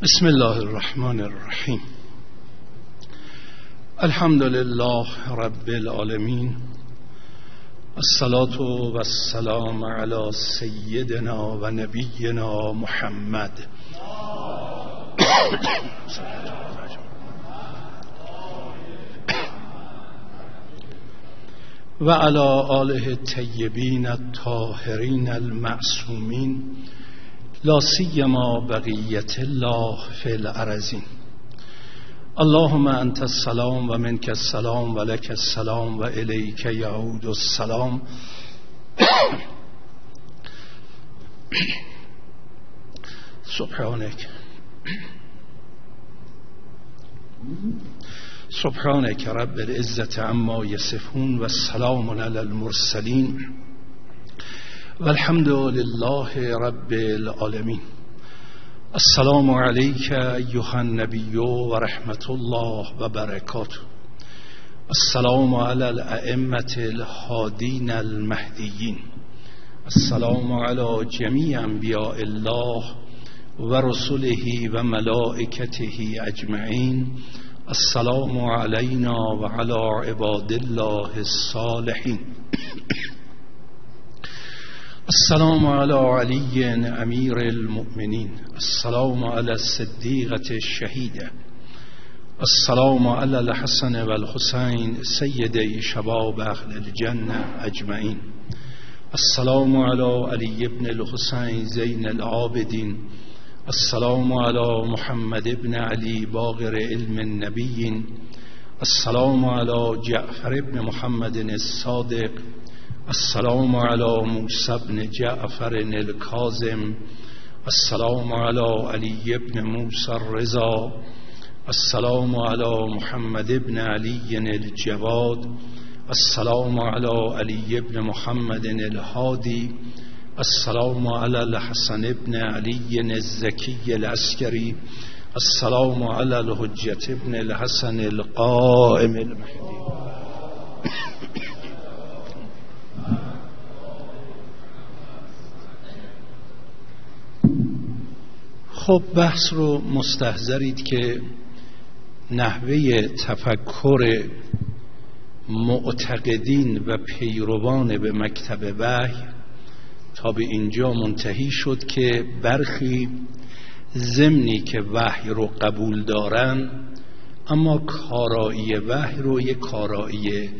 بسم الله الرحمن الرحیم. الحمد لله رب العالمین، الصلاة و السلام علی سیدنا و نبینا محمد و علی آله الطیبین الطاهرین المعصومین، لا سیما بقیت الله فی الارضین. اللهم انت السلام و منک السلام و لک السلام و الیک یعود السلام. سبحانك رب العزة عما يصفون و السلام علی المرسلین والحمد لله رب العالمین. السلام علیک ایها النبی و رحمت الله و برکاته. السلام علی الائمة الهادین المهدیین. السلام علی جمیع انبیاء الله و رسله و ملائکته اجمعین. السلام علینا و علی عباد الله الصالحین. السلام علی علی امیر المؤمنین. السلام علی الصدیقة الشهیده. السلام علی الحسن و الحسین سیدی شباب اهل الجنه اجمعین. السلام علی علی ابن الحسین زین العابدین. السلام علی محمد ابن علی باقر علم النبیین. السلام علی جعفر ابن محمد الصادق. السلام علی موسی بن جعفر الکاظم. السلام علی علی ابن موسی الرضا. السلام علی محمد ابن علی الجواد. السلام علی علی ابن محمد الهادی. السلام علی الحسن ابن علی الزکی العسکری. السلام علی الحجة ابن الحسن القائم المهدی. خب بحث رو مستحضرید که نحوه تفکر معتقدین و پیروان به مکتب وحی تا به اینجا منتهی شد که برخی ضمنی که وحی رو قبول دارن اما کارایی وحی رو یک کارایی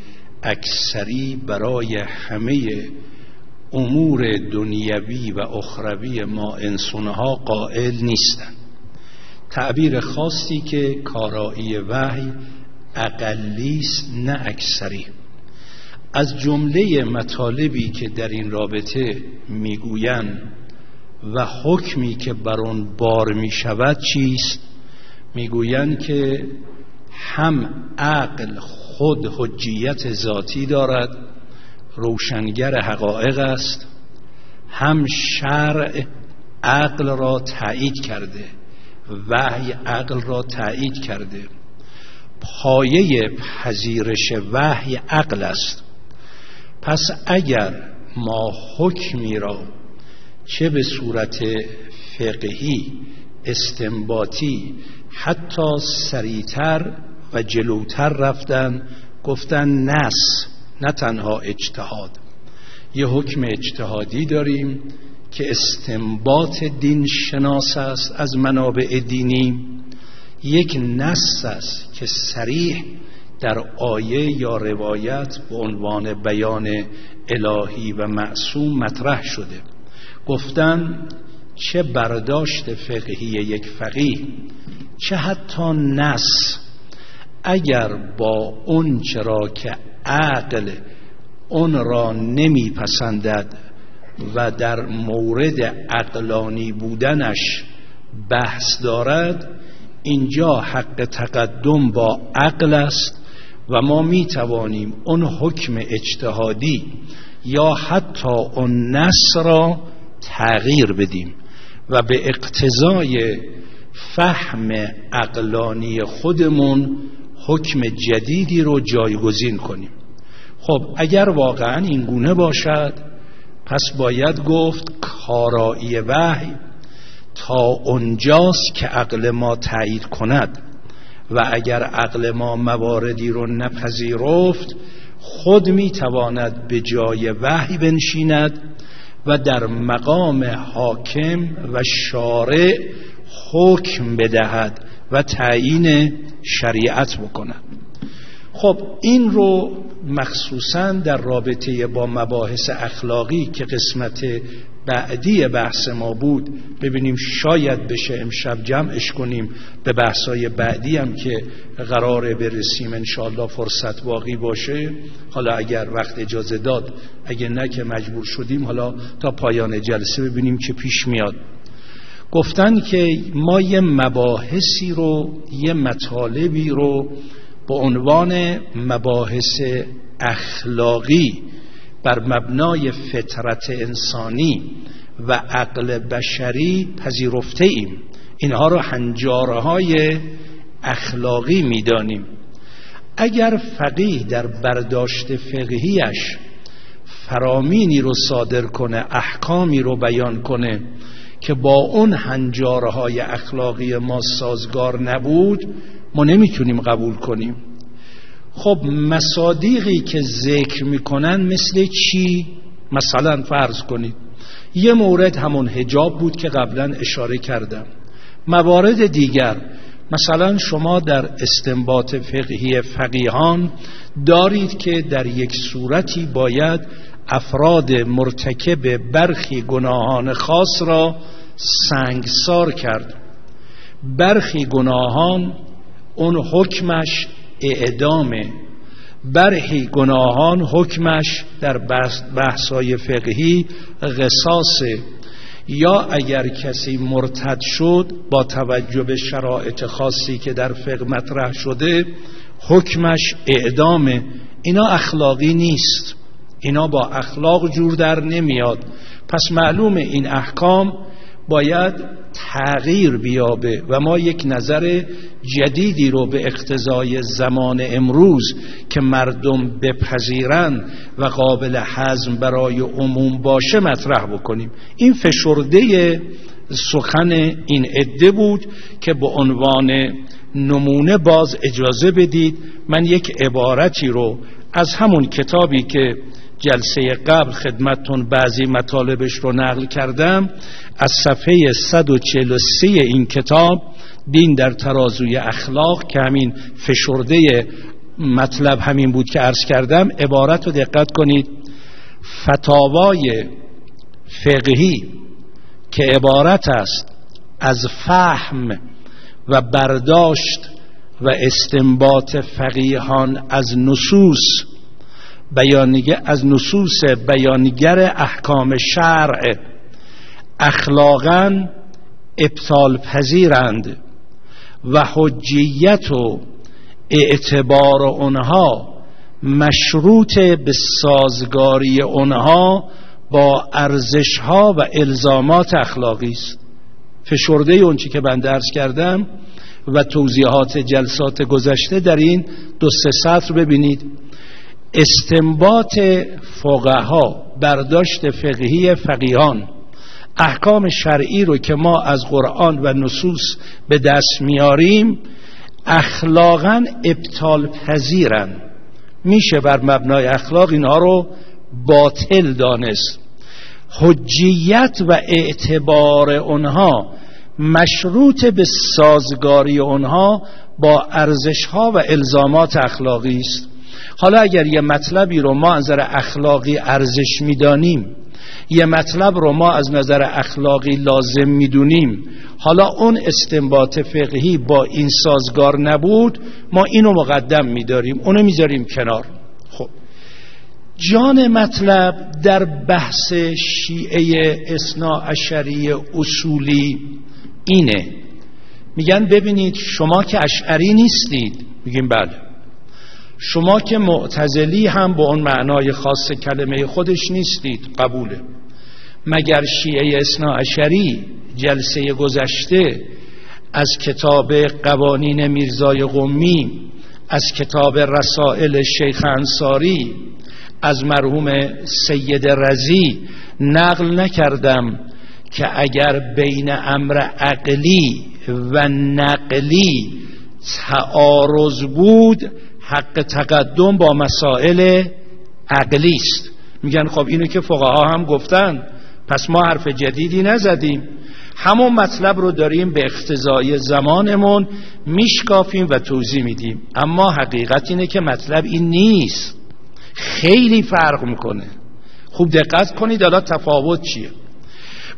اکثری برای همه امور دنیوی و اخروی ما انسانها قائل نیستند. تعبیر خاصی که کارایی وحی اقلی است نه اکثری. از جمله مطالبی که در این رابطه میگویند و حکمی که بر آن بار می شود چیست؟ میگویند که هم عقل خود حجیت ذاتی دارد، روشنگر حقایق است، هم شرع عقل را تایید کرده، وحی عقل را تایید کرده. پایه پذیرش وحی عقل است. پس اگر ما حکمی را چه به صورت فقهی، استنباطی، حتی سریعتر و جلوتر رفتن گفتن نص، نه تنها اجتهاد، یه حکم اجتهادی داریم که استنباط دین شناس است از منابع دینی، یک نص است که صریح در آیه یا روایت به عنوان بیان الهی و معصوم مطرح شده. گفتن چه برداشت فقهی یک فقیه، چه حتی نص، اگر با اون چرا که عقل اون را نمیپسندد و در مورد عقلانی بودنش بحث دارد، اینجا حق تقدم با عقل است و ما می توانیم اون حکم اجتهادی یا حتی اون نص را تغییر بدیم و به اقتضای فهم عقلانی خودمون حکم جدیدی رو جایگزین کنیم. خب اگر واقعا این گونه باشد، پس باید گفت کارایی وحی تا اونجاست که عقل ما تایید کند و اگر عقل ما مواردی رو نپذیرفت خود میتواند به جای وحی بنشیند و در مقام حاکم و شارع حکم بدهد و تعیین شریعت بکند. خب این رو مخصوصا در رابطه با مباحث اخلاقی که قسمت بعدی بحث ما بود ببینیم شاید بشه امشب جمعش کنیم به بحثای بعدی هم که قراره برسیم انشاءالله فرصت باقی باشه. حالا اگر وقت اجازه داد، اگه نه که مجبور شدیم حالا تا پایان جلسه ببینیم که پیش میاد. گفتن که ما یه مباحثی رو، یه مطالبی رو به عنوان مباحث اخلاقی بر مبنای فطرت انسانی و عقل بشری پذیرفته ایم. اینها رو هنجارهای اخلاقی میدانیم. اگر فقیه در برداشت فقهیش فرامینی رو صادر کنه، احکامی رو بیان کنه که با اون هنجارهای اخلاقی ما سازگار نبود، ما نمیتونیم قبول کنیم. خب مصادیقی که ذکر میکنن مثل چی؟ مثلا فرض کنید یه مورد همون حجاب بود که قبلا اشاره کردم. موارد دیگر مثلا شما در استنباط فقهی فقیهان دارید که در یک صورتی باید افراد مرتکب برخی گناهان خاص را سنگسار کرد. برخی گناهان اون حکمش اعدامه، برخی گناهان حکمش در بحثای فقهی قصاصه، یا اگر کسی مرتد شد با توجه به شرایط خاصی که در فقه مطرح شده حکمش اعدامه. اینا اخلاقی نیست، اینا با اخلاق جور در نمیاد. پس معلومه این احکام باید تغییر بیابه و ما یک نظر جدیدی رو به اقتضای زمان امروز که مردم بپذیرن و قابل هضم برای عموم باشه مطرح بکنیم. این فشرده سخن این عده بود که به عنوان نمونه باز اجازه بدید من یک عبارتی رو از همون کتابی که جلسه قبل خدمتتون بعضی مطالبش رو نقل کردم از صفحه 143 این کتاب دین در ترازوی اخلاق که همین فشرده مطلب همین بود که عرض کردم، عبارت رو دقت کنید. فتاوای فقهی که عبارت است از فهم و برداشت و استنباط فقیهان از نصوص بیانگر احکام شرع اخلاقاً ابطال پذیرند و حجیت و اعتبار اونها مشروط به سازگاری اونها با ارزشها و الزامات اخلاقی است. فشرده اون چی که بنده عرض کردم و توضیحات جلسات گذشته در این 2-3 سطر ببینید. استنباط فقها، برداشت فقهی فقیهان، احکام شرعی رو که ما از قرآن و نصوص به دست میاریم اخلاقاً ابطال پذیرن. میشه بر مبنای اخلاق اینها رو باطل دانست. حجیت و اعتبار اونها مشروط به سازگاری اونها با ارزشها و الزامات اخلاقی است. حالا اگر یه مطلبی رو ما از نظر اخلاقی ارزش میدانیم، یه مطلب رو ما از نظر اخلاقی لازم میدونیم، حالا اون استنباط فقهی با این سازگار نبود، ما اینو مقدم میداریم، اونو میذاریم کنار. خب جان مطلب در بحث شیعه اثناعشری اصولی اینه. میگن ببینید شما که اشعری نیستید. میگیم بله. شما که معتزلی هم به اون معنای خاص کلمه خودش نیستید. قبوله. مگر شیعه اثناعشری جلسه گذشته از کتاب قوانین میرزای قمی، از کتاب رسائل شیخ انصاری، از مرحوم سید رضی نقل نکردم که اگر بین امر عقلی و نقلی تعارض بود حق تقدم با مسائل عقلی است. میگن خب اینو که فقها هم گفتن، پس ما حرف جدیدی نزدیم، همون مطلب رو داریم به اقتضای زمانمون میشکافیم و توضیح میدیم. اما حقیقت اینه که مطلب این نیست، خیلی فرق میکنه. خوب دقت کنید حالا تفاوت چیه.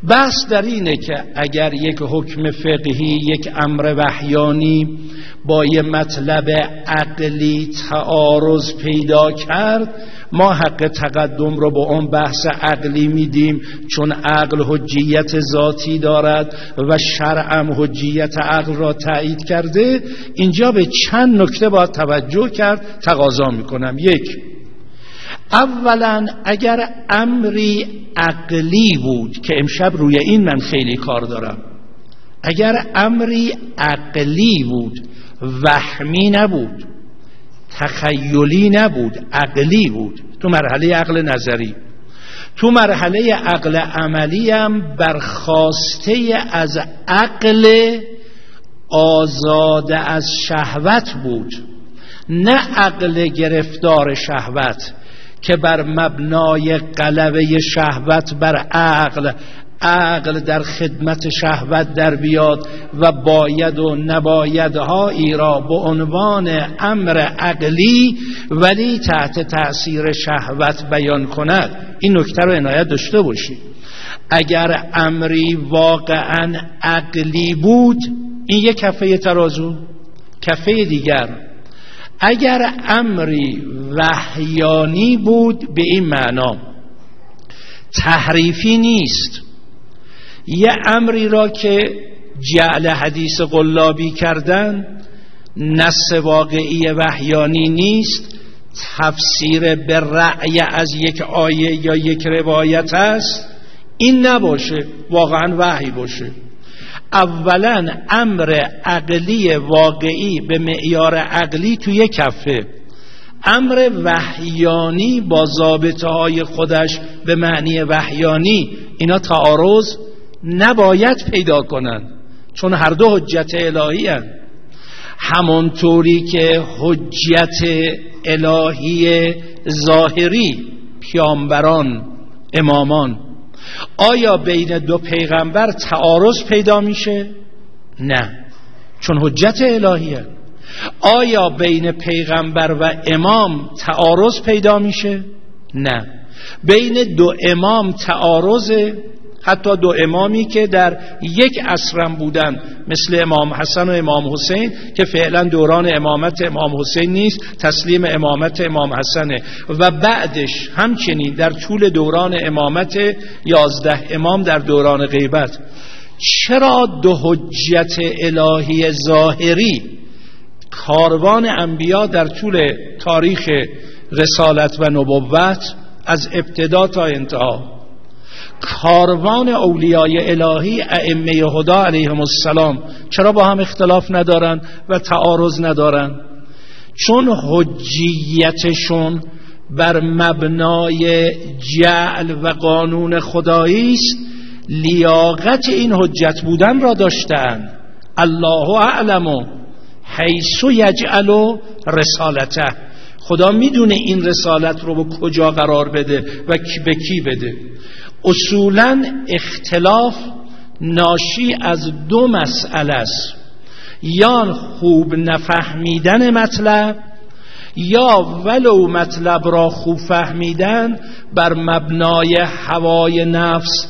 بحث در اینه که اگر یک حکم فقهی، یک امر وحیانی با یه مطلب عقلی تعارض پیدا کرد، ما حق تقدم رو با اون بحث عقلی میدیم، چون عقل حجیت ذاتی دارد و شرع هم حجیت عقل را تایید کرده. اینجا به چند نکته باید توجه کرد، تقاضا میکنم. یک، اولا اگر امری عقلی بود، که امشب روی این من خیلی کار دارم، اگر امری عقلی بود، وهمی نبود، تخیلی نبود، عقلی بود، تو مرحله عقل نظری، تو مرحله عقل عملی هم برخاسته از عقل آزاده از شهوت بود، نه عقل گرفتار شهوت که بر مبنای غلبه شهوت بر عقل در خدمت شهوت در بیاد و باید و نبایدهایی را به عنوان امر عقلی ولی تحت تأثیر شهوت بیان کند. این نکته رو عنایت داشته باشید. اگر امری واقعا عقلی بود، این یک کفه ترازو. کفه دیگر، اگر امری وحیانی بود، به این معنا تحریفی نیست، یه امری را که جعل حدیث قلابی کردن، نص واقعی وحیانی نیست، تفسیر به رأی از یک آیه یا یک روایت است، این نباشه، واقعا وحی باشه. اولا امر عقلی واقعی به معیار عقلی توی کفه، امر وحیانی با ضابطه های خودش به معنی وحیانی، اینا تعارض نباید پیدا کنن، چون هر دو حجت الهی هستند. همونطوری که حجت الهی ظاهری، پیامبران، امامان، آیا بین دو پیغمبر تعارض پیدا میشه؟ نه، چون حجت الهیه. آیا بین پیغمبر و امام تعارض پیدا میشه؟ نه. بین دو امام تعارضه، حتی دو امامی که در یک عصرم بودن، مثل امام حسن و امام حسین که فعلا دوران امامت امام حسین نیست، تسلیم امامت امام حسنه، و بعدش همچنین در طول دوران امامت 11 امام در دوران غیبت. چرا دو حجت الهی ظاهری، کاروان انبیا در طول تاریخ رسالت و نبوت از ابتدا تا انتها، کاروان اولیای الهی ائمه هدی علیهم السلام، چرا با هم اختلاف ندارن و تعارض ندارن؟ چون حجیتشون بر مبنای جعل و قانون خدایی است، لیاقت این حجت بودن را داشتند. الله اعلم حیث یجعل رسالته، خدا میدونه این رسالت رو به کجا قرار بده و به کی بده. اصولاً اختلاف ناشی از دو مسئله است، یا خوب نفهمیدن مطلب، یا ولو مطلب را خوب فهمیدن بر مبنای هوای نفس،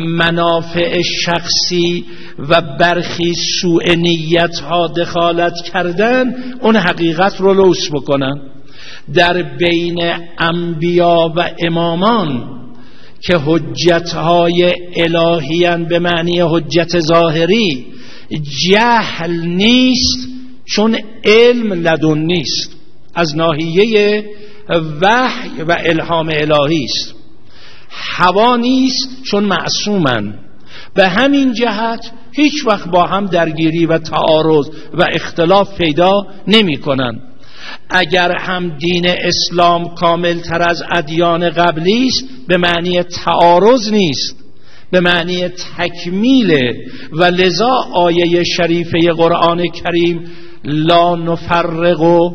منافع شخصی و برخی سوء نیت ها دخالت کردن، اون حقیقت رو لوث بکنن. در بین انبیا و امامان که حجتهای الهیان به معنی حجت ظاهری، جهل نیست، چون علم لدن نیست، از ناحیه وحی و الهام الهی است. هوا نیست، چون معصومن. به همین جهت هیچ وقت با هم درگیری و تعارض و اختلاف پیدا نمی کنن. اگر هم دین اسلام کامل تر از ادیان قبلی است، به معنی تعارض نیست، به معنی تکمیل. و لذا آیه شریفه قرآن کریم لا نفرق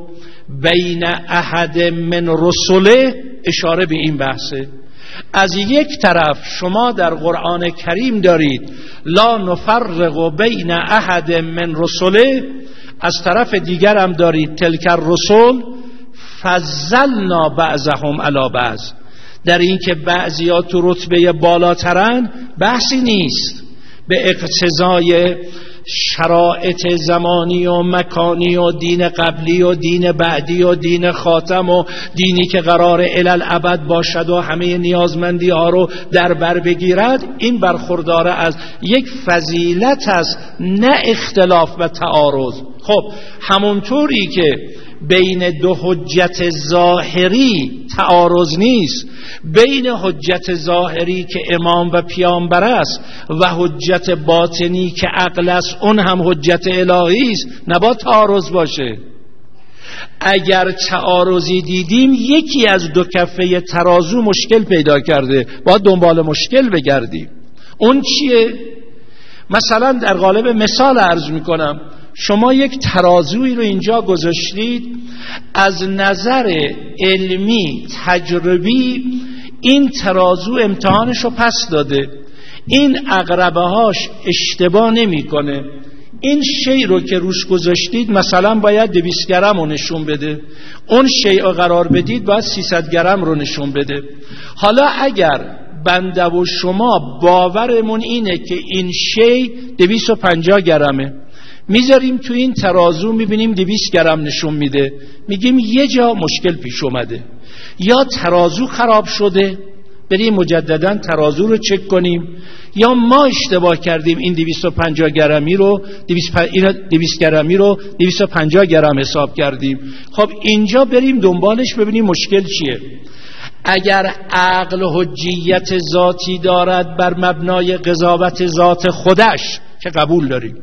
بین احد من رسله اشاره به این بحثه. از یک طرف شما در قرآن کریم دارید لا نفرق بین احد من رسله، از طرف دیگر هم دارید تلک الرسل فضلنا بعضهم علی بعض. در این که بعضیا تو رتبه بالاترن بحثی نیست، به اقتضای شرایط زمانی و مکانی و دین قبلی و دین بعدی و دین خاتم و دینی که قرار الالعبد باشد و همه نیازمندی ها رو در بر بگیرد، این برخوردار از یک فضیلت است، نه اختلاف و تعارض. خب همونطوری که بین دو حجت ظاهری تعارض نیست، بین حجت ظاهری که امام و پیامبر است و حجت باطنی که عقل است، اون هم حجت الهی است، نباید تعارض باشه. اگر تعارضی دیدیم یکی از دو کفه ترازو مشکل پیدا کرده، باید دنبال مشکل بگردیم. اون چیه؟ مثلا در قالب مثال عرض میکنم، شما یک ترازوی رو اینجا گذاشتید، از نظر علمی تجربی این ترازو امتحانش رو پس داده، این عقربه هاش اشتباه نمی کنه، این شیء رو که روش گذاشتید مثلا باید 200 گرم رو نشون بده، اون شیء رو قرار بدید باید 300 گرم رو نشون بده. حالا اگر بنده و شما باورمون اینه که این شیء 250 گرمه، میذاریم تو این ترازو میبینیم 200 گرم نشون میده، میگیم یه جا مشکل پیش اومده، یا ترازو خراب شده بریم مجددا ترازو رو چک کنیم، یا ما اشتباه کردیم این 250 گرمی رو 200 گرمی رو 250 گرم حساب کردیم. خب اینجا بریم دنبالش ببینیم مشکل چیه. اگر عقل حجیت ذاتی دارد بر مبنای قضاوت ذات خودش که قبول داریم،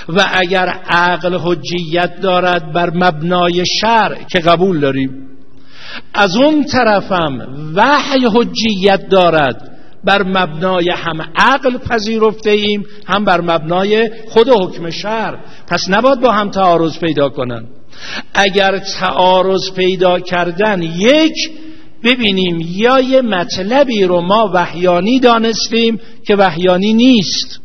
و اگر عقل حجیت دارد بر مبنای شرع که قبول داریم، از اون طرفم وحی حجیت دارد بر مبنای هم عقل پذیرفته ایم هم بر مبنای خود حکم شرع، پس نباید با هم تعارض پیدا کنن. اگر تعارض پیدا کردن، یک ببینیم یا یه مطلبی رو ما وحیانی دانستیم که وحیانی نیست،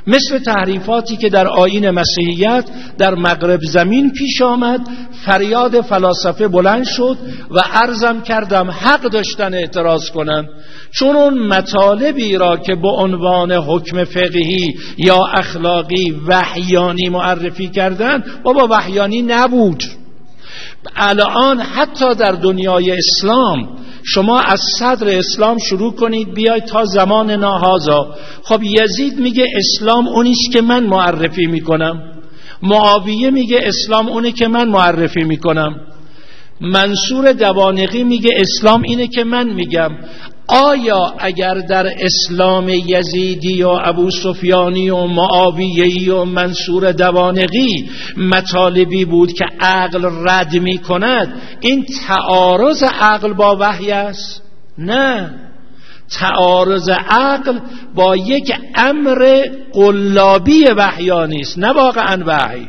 مثل تحریفاتی که در آیین مسیحیت در مغرب زمین پیش آمد، فریاد فلاسفه بلند شد و عرضم کردم حق داشتن اعتراض کنن، چون اون مطالبی را که به عنوان حکم فقهی یا اخلاقی وحیانی معرفی کردن بابا وحیانی نبود. الان حتی در دنیای اسلام شما از صدر اسلام شروع کنید بیاید تا زمان ناهازا، خب یزید میگه اسلام اونیست که من معرفی میکنم، معاویه میگه اسلام اونه که من معرفی میکنم، منصور دوانقی میگه اسلام اینه که من میگم. آیا اگر در اسلام یزیدی و ابو سفیانی و معاویه‌ای و منصور دوانقی مطالبی بود که عقل رد میکند، این تعارض عقل با وحی است؟ نه، تعارض عقل با یک امر قلابی وحیانی است، نه واقعا وحی.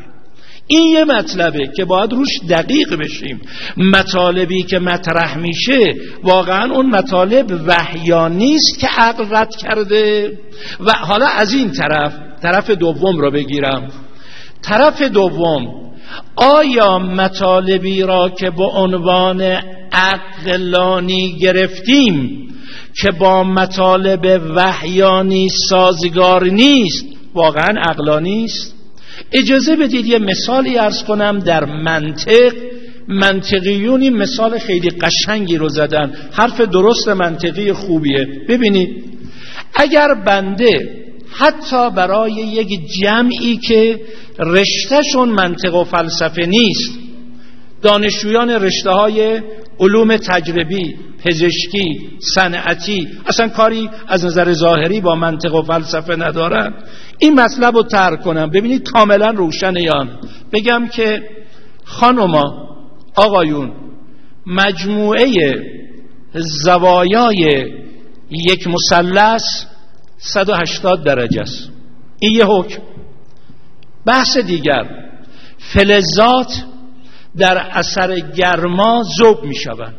این یه مطلبه که باید روش دقیق بشیم. مطالبی که مطرح میشه واقعا اون مطالب وحیانی است که عقل رد کرده. و حالا از این طرف دوم رو بگیرم. طرف دوم، آیا مطالبی را که به عنوان عقلانی گرفتیم که با مطالب وحیانی سازگار نیست واقعا عقلانی است؟ اجازه بدید یه مثالی عرض کنم. در منطقیونی مثال خیلی قشنگی رو زدن، حرف درست منطقی خوبیه. ببینید، اگر بنده حتی برای یک جمعی که رشتهشون منطق و فلسفه نیست، دانشجویان رشته های علوم تجربی، پزشکی، صنعتی، اصلا کاری از نظر ظاهری با منطق و فلسفه ندارن، این مطلب رو طرح کنم ببینید کاملا روشنه. یان بگم که خانوما، آقایون، مجموعه زوایای یک مثلث 180 درجه است. این یه حکم. بحث دیگر، فلزات در اثر گرما ذوب می شوند.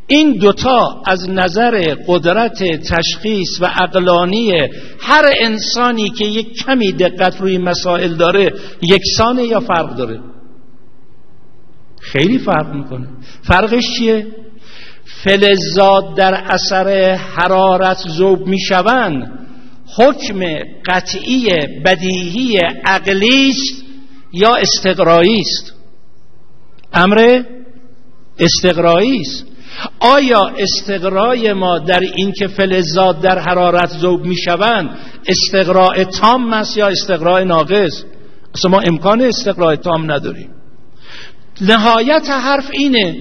این دوتا از نظر قدرت تشخیص و عقلانی هر انسانی که یک کمی دقت روی مسائل داره یکسانه یا فرق داره؟ خیلی فرق میکنه. فرقش چیه؟ فلزات در اثر حرارت ذوب میشوند، حکم قطعی بدیهی عقلی است یا استقرایی است؟ امر استقرایی است. آیا استقرای ما در این که فلزات در حرارت ذوب میشوند استقراء تام است یا استقراء ناقص؟ اصلا ما امکان استقراء تام نداریم. نهایت حرف اینه،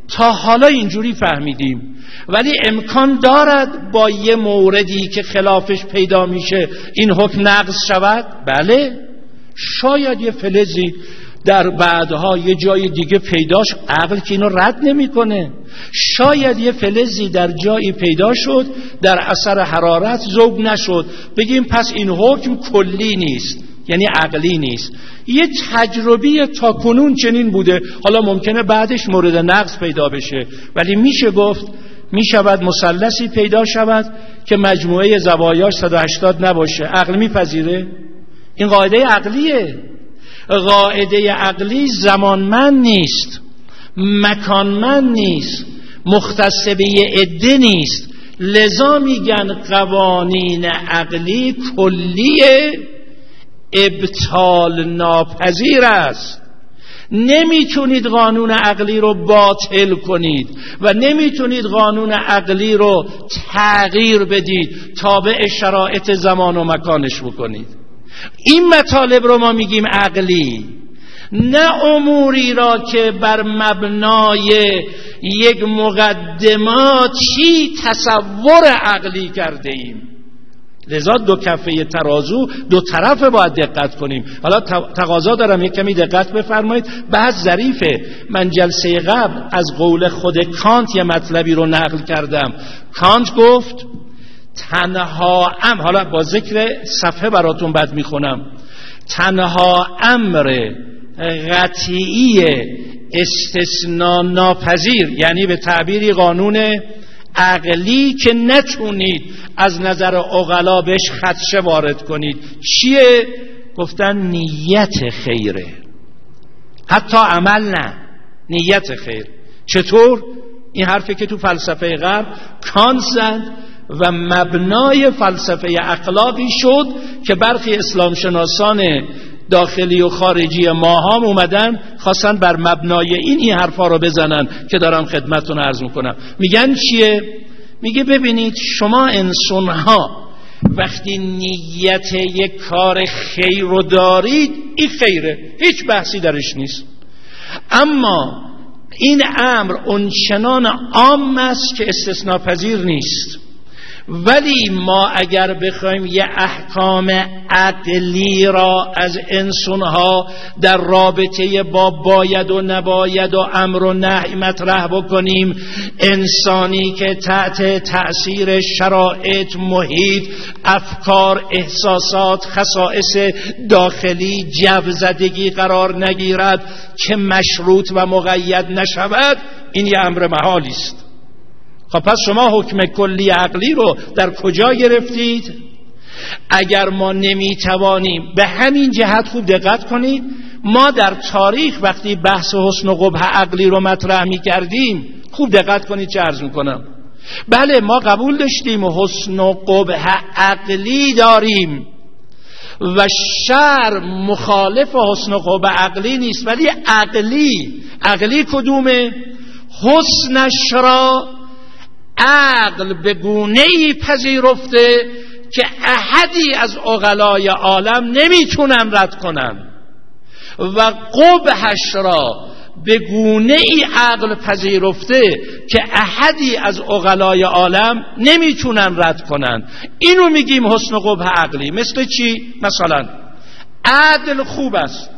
تا حالا اینجوری فهمیدیم، ولی امکان دارد با یه موردی که خلافش پیدا میشه این حکم نقض شود؟ بله، شاید یه فلزی در بعدها یه جای دیگه پیداش، عقل که اینو رد نمیکنه. شاید یه فلزی در جایی پیدا شد در اثر حرارت ذوب نشد، بگیم پس این حکم کلی نیست، یعنی عقلی نیست. یه تجربی تا کنون چنین بوده، حالا ممکنه بعدش مورد نقض پیدا بشه، ولی میشه گفت میشود مثلثی پیدا شود که مجموعه زوایاش 180 نباشه. عقل میپذیره؟ این قاعده عقلیه. قاعده عقلی زمانمند نیست، مکانمند نیست، مختص به یه عده نیست. لذا میگن قوانین عقلی کلیه، ابطال ناپذیر است. نمیتونید قانون عقلی رو باطل کنید و نمیتونید قانون عقلی رو تغییر بدید، تابع شرایط زمان و مکانش بکنید. این مطالب رو ما میگیم عقلی، نه اموری را که بر مبنای یک مقدماتی تصور عقلی کرده ایم. لذا دو کفه ترازو دو طرف باید دقت کنیم. حالا تقاضا دارم یک کمی دقت بفرمایید. بحث ظریفه. من جلسه قبل از قول خود کانت یه مطلبی رو نقل کردم. کانت گفت تنها حالا با ذکر صفحه براتون بعد میخونم، تنها امر قطعی استثناء ناپذیر، یعنی به تعبیری قانون عقلی که نتونید از نظر عقلا بهش خدشه وارد کنید، چیه؟ گفتن نیت خیره، حتی عمل نه، نیت خیر. چطور؟ این حرفی که تو فلسفه غرب کانت زد و مبنای فلسفه اخلاقی شد که برخی اسلام شناسان داخلی و خارجی ماهام اومدن خواستن بر مبنای این حرفا رو بزنن که دارم خدمتتون عرض میکنم. میگن چیه؟ میگه ببینید شما انسان‌ها وقتی نیت یک کار خیر رو دارید، این خیره، هیچ بحثی درش نیست، اما این امر اونچنان عام است که استثناء پذیر نیست. ولی ما اگر بخوایم یه احکام عقلی را از انسانها در رابطه با باید و نباید و امر و نهی مطرح بکنیم، انسانی که تحت تأثیر شرایط، محیط، افکار، احساسات، خصائص داخلی، جو زدگی قرار نگیرد که مشروط و مقید نشود، این یه امر محالی است. خب پس شما حکم کلی عقلی رو در کجا گرفتید؟ اگر ما نمیتوانیم به همین جهت، خوب دقت کنید، ما در تاریخ وقتی بحث حسن و قبح عقلی رو مطرح میکردیم، خوب دقت کنید چه عرض میکنم. بله ما قبول داشتیم حسن و قبح عقلی داریم و شرع مخالف حسن و قبح عقلی نیست، ولی عقلی کدومه؟ حسنش را عقل به گونه‌ای پذیرفته که احدی از عقلای عالم نمیتونن رد کنن و قبحش را به گونه‌ای عقل پذیرفته که احدی از عقلای عالم نمیتونن رد کنن. اینو میگیم حسن و قبح عقلی. مثل چی؟ مثلا عدل خوب است،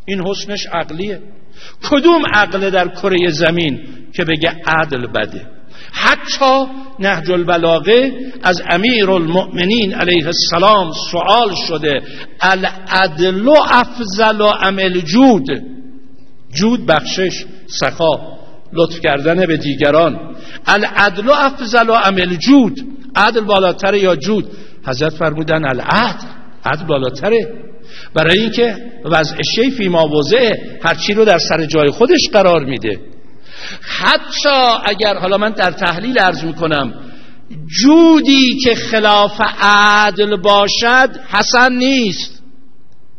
این حسنش عقلیه. کدوم عقل در کره زمین که بگه عدل بده؟ حتی نهج البلاغه از امیرالمؤمنین علیه السلام سوال شده العدل افضل ام الجود؟ جود بخشش، سخا، لطف کردن به دیگران. العدل افضل ام الجود؟ عدل بالاتره یا جود؟ حضرت فرمودن العدل، عدل بالاتره، برای اینکه وضع شیء فی ما وضعه، هر چی رو در سر جای خودش قرار میده. حتی اگر، حالا من در تحلیل عرض میکنم، جودی که خلاف عدل باشد حسن نیست.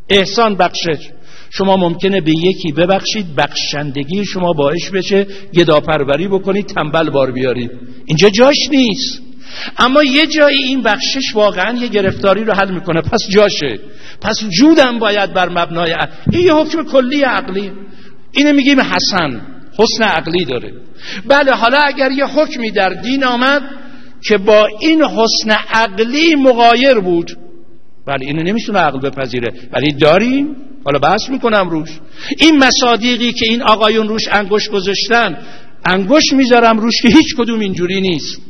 احسان بخشش، شما ممکنه به یکی ببخشید، بخشندگی شما باعث بشه گداپروری بکنید، تنبل بار بیارید، اینجا جاش نیست. اما یه جایی این بخشش واقعا یه گرفتاری رو حل میکنه، پس جاشه. پس جودم باید بر مبنای این یه حکم کلی عقلی، اینو میگیم حسن، حسن عقلی داره. بله، حالا اگر یه حکمی در دین آمد که با این حسن عقلی مغایر بود، بله اینو نمیتونه عقل بپذیره، ولی داریم، حالا بحث میکنم روش. این مصادیقی که این آقایون روش انگشت گذاشتن، انگشت میذارم روش که هیچ کدوم اینجوری نیست.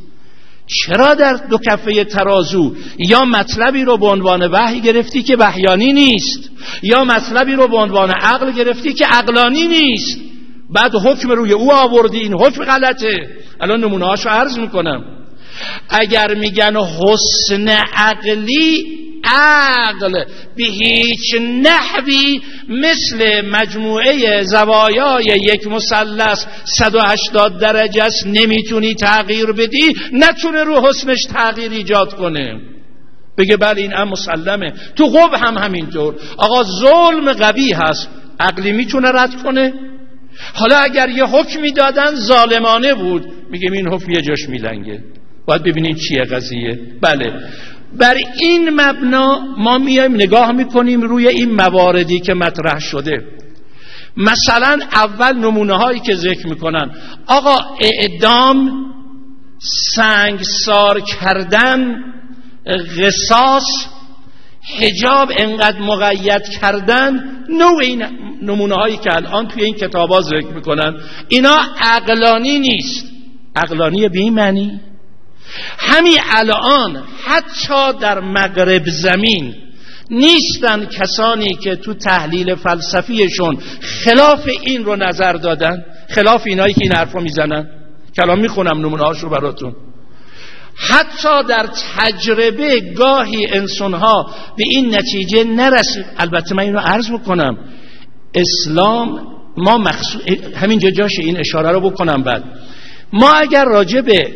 چرا در دو کفه ترازو یا مطلبی رو به عنوان وحی گرفتی که وحیانی نیست، یا مطلبی رو به عنوان عقل گرفتی که عقلانی نیست، بعد حکم روی او آوردی، این حکم غلطه. الان نمونه هاشو عرض میکنم. اگر میگن حسن عقلی، عقل به هیچ نحوی مثل مجموعه زوایای یک مثلث 180 درجه است، نمیتونی تغییر بدی، نتونه رو حسنش تغییر ایجاد کنه. بگه بله این هم مسلمه. تو قبح هم همینطور. آقا ظلم قبیح هست، عقلی میتونه رد کنه؟ حالا اگر یه حکمی دادن ظالمانه بود، میگم این حکم یه جاش میلنگه، باید ببینید چیه قضیه. بله، بر این مبنا ما میایم نگاه میکنیم روی این مواردی که مطرح شده. مثلا اول نمونه هایی که ذکر میکنن، آقا اعدام، سنگسار کردن، قصاص، حجاب انقدر مقید کردن، نوع این نمونه هایی که الان توی این کتاب ها ذکر میکنن، اینا عقلانی نیست. عقلانی به این معنی همین الان حتی در مغرب زمین نیستن کسانی که تو تحلیل فلسفیشون خلاف این رو نظر دادن، خلاف اینایی که این حرفا میزنن. کلام میخونم نمونه هاشو براتون. حتی در تجربه گاهی انسانها به این نتیجه نرسید. البته من اینو عرض بکنم، اسلام ما همینجا جاشه این اشاره رو بکنم. بعد ما اگر راجع به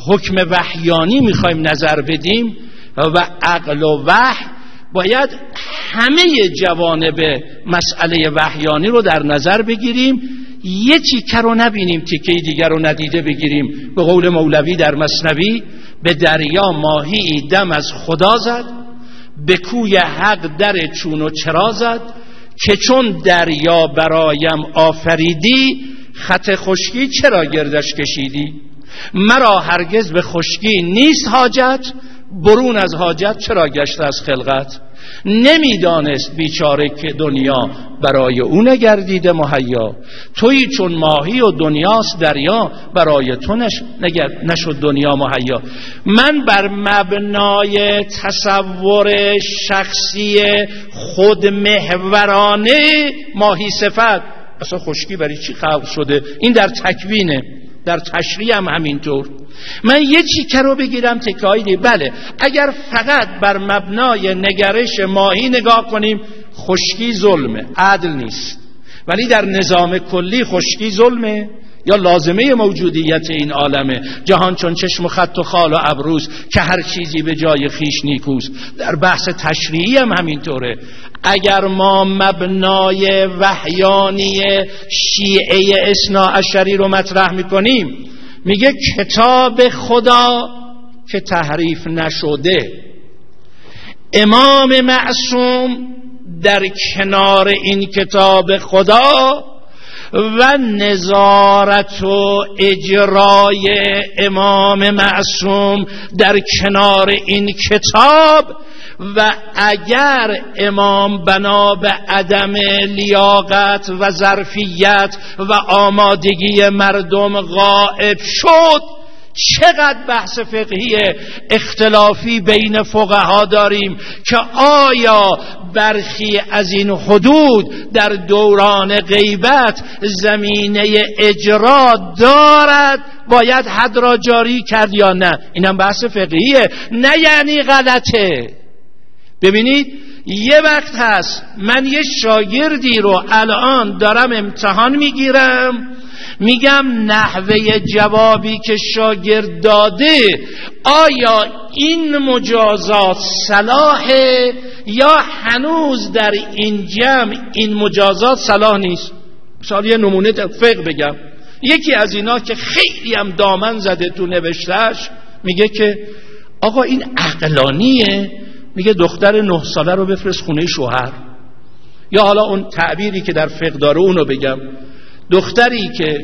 حکم وحیانی میخوایم نظر بدیم و عقل و وحی، باید همه جوانب مسئله وحیانی رو در نظر بگیریم، یه تیکه رو نبینیم تیکه دیگر رو ندیده بگیریم. به قول مولوی در مثنوی، به دریا ماهی دم از خدا زد، به کوی حق در چون و چرا زد، که چون دریا برایم آفریدی، خط خشکی چرا گردش کشیدی؟ مرا هرگز به خشکی نیست حاجت، برون از حاجت چرا گشت از خلقت؟ نمیدانست بیچاره که دنیا برای او نگردیده مهیا، تویی چون ماهی و دنیاست دریا، برای تو نشد دنیا مهیا. من بر مبنای تصور شخصی خودمحورانه ماهی صفت، اصلا خشکی برای چی خلق شده؟ این در تکوینه، در تشریع هم همینطور. من یه چیکه رو بگیرم تکایی. بله، اگر فقط بر مبنای نگرش ماهی نگاه کنیم، خشکی ظلمه، عدل نیست. ولی در نظام کلی خشکی ظلمه یا لازمه موجودیت این عالمه. جهان چون چشم و خط و خال و ابروست، که هر چیزی به جای خیش نیکوست. در بحث تشریعی هم همینطوره. اگر ما مبنای وحیانی شیعه اثناعشری رو مطرح میکنیم، میگه کتاب خدا که تحریف نشده، امام معصوم در کنار این کتاب خدا و نظارت و اجرای امام معصوم در کنار این کتاب، و اگر امام بنا به عدم لیاقت و ظرفیت و آمادگی مردم غائب شد، چقدر بحث فقهی اختلافی بین فقها داریم که آیا برخی از این حدود در دوران غیبت زمینه اجرا دارد، باید حد را جاری کرد یا نه. اینم بحث فقهیه، نه یعنی غلطه. ببینید یه وقت هست من یه شاگردی رو الان دارم امتحان میگیرم، میگم نحوه جوابی که شاگرد داده آیا این مجازات صلاحه یا هنوز در این جمع این مجازات صلاح نیست. مثلا یه نمونه فقه بگم، یکی از اینا که خیلی هم دامن زده تو نوشتهش میگه که آقا این عقلانیه، میگه دختر 9 ساله رو بفرست خونه شوهر. یا حالا اون تعبیری که در فقه داره اونو بگم، دختری که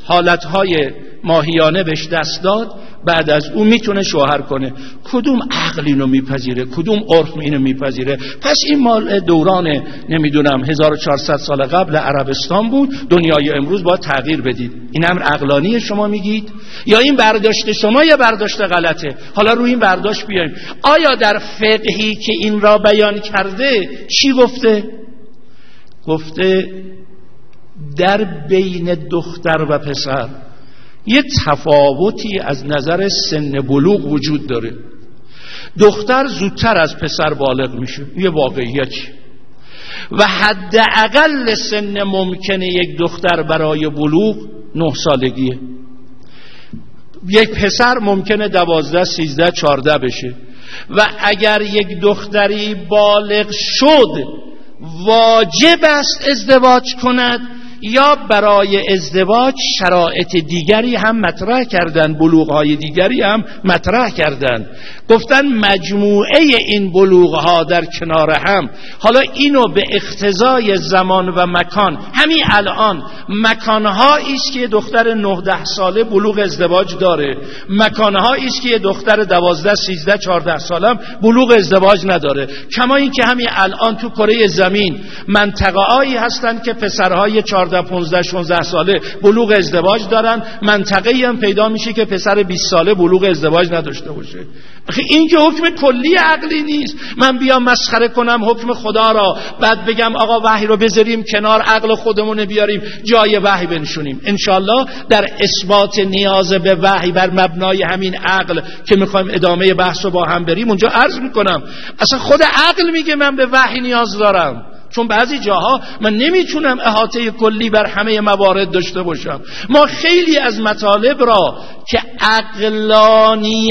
حالتهای ماهیانه بهش دست داد بعد از اون میتونه شوهر کنه. کدوم عقل اینو میپذیره؟ کدوم عرف اینو میپذیره؟ پس این مال دوران نمیدونم 1400 سال قبل عربستان بود، دنیای امروز باید تغییر بدید. این امر عقلانی شما میگید یا این برداشت شما یا برداشت غلطه؟ حالا روی این برداشت بیایم. آیا در فقهی که این را بیان کرده چی گفته؟ گفته در بین دختر و پسر یه تفاوتی از نظر سن بلوغ وجود داره. دختر زودتر از پسر بالغ میشه، یه واقعیتی، و حداقل سن ممکنه یک دختر برای بلوغ 9 سالگیه. یک پسر ممکنه 12 13 14 بشه. و اگر یک دختری بالغ شد واجب است ازدواج کند یا برای ازدواج شرایط دیگری هم مطرح کردن، بلوغهای دیگری هم مطرح کردن. گفتن مجموعه این بلوغها در کنار هم، حالا اینو به اقتضای زمان و مکان، همین الان مکانهایی است که دختر 9-10 ساله بلوغ ازدواج داره، مکانهایی است که دختر 12 13 14 ساله بلوغ ازدواج نداره. کما این که همین الان تو کره زمین منطقه‌هایی هستن که پسرهای 14 15 16 ساله بلوغ ازدواج دارن، منطقه‌ای هم پیدا میشه که پسر 20 ساله بلوغ ازدواج نداشته باشه. این که حکم کلی عقلی نیست من بیام مسخره کنم حکم خدا را، بعد بگم آقا وحی رو بذاریم کنار، عقل خودمون بیاریم جای وحی بنشونیم. انشالله در اثبات نیاز به وحی بر مبنای همین عقل که میخوایم ادامه بحث رو با هم بریم اونجا عرض میکنم اصلا خود عقل میگه من به وحی نیاز دارم، چون بعضی جاها من نمیتونم احاطه کلی بر همه موارد داشته باشم. ما خیلی از مطالب را که عقلانی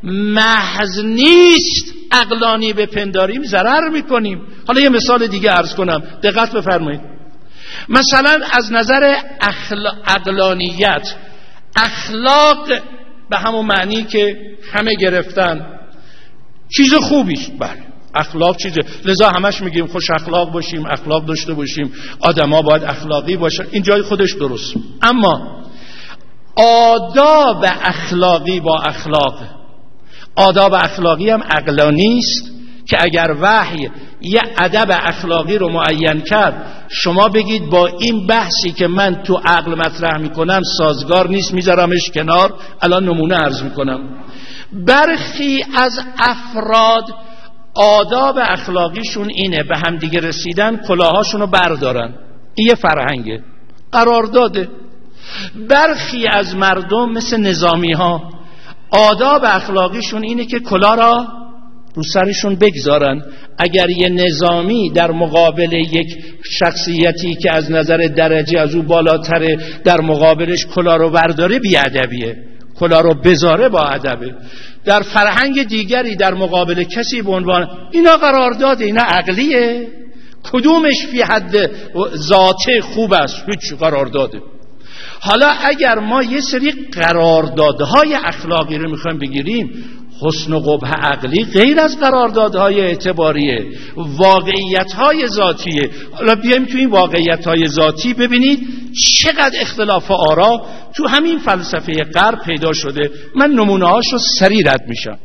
محض نیست عقلانی بپنداریم ضرر میکنیم. حالا یه مثال دیگه عرض کنم، دقت بفرمایید. مثلا از نظر عقلانیت، اخلاق به همون معنی که همه گرفتن چیز خوبیست، بله اخلاق چیزه، لذا همش میگیم خوش اخلاق باشیم، اخلاق داشته باشیم، آدما باید اخلاقی باشن، این جای خودش درست. اما آداب اخلاقی با اخلاق، آداب اخلاقی هم عقلانی است که اگر وحی یه ادب اخلاقی رو معین کرد شما بگید با این بحثی که من تو عقل مطرح میکنم سازگار نیست، میذارمش کنار. الان نمونه عرض میکنم. برخی از افراد آداب اخلاقیشون اینه به هم دیگه رسیدن کلاهاشون رو بردارن، این یه فرهنگه قرار داده. برخی از مردم مثل نظامی ها آداب اخلاقیشون اینه که کلاه را رو سرشون بگذارن. اگر یه نظامی در مقابل یک شخصیتی که از نظر درجه از او بالاتره در مقابلش کلاه رو برداره بیادبیه، کلاه رو بذاره با ادبه. در فرهنگ دیگری در مقابل کسی به عنوان اینا قرار داده، اینا عقلیه، کدومش فی حد ذاته خوب است؟ هیچ قرار داده. حالا اگر ما یه سری قراردادهای اخلاقی رو میخوایم بگیریم، حسن و قبح عقلی غیر از قراردادهای اعتباریه، واقعیتهای ذاتیه. حالا بیایم تو این واقعیتهای ذاتی ببینید چقدر اختلاف آرا تو همین فلسفه غرب پیدا شده. من نمونه هاشو سریع رد میشم.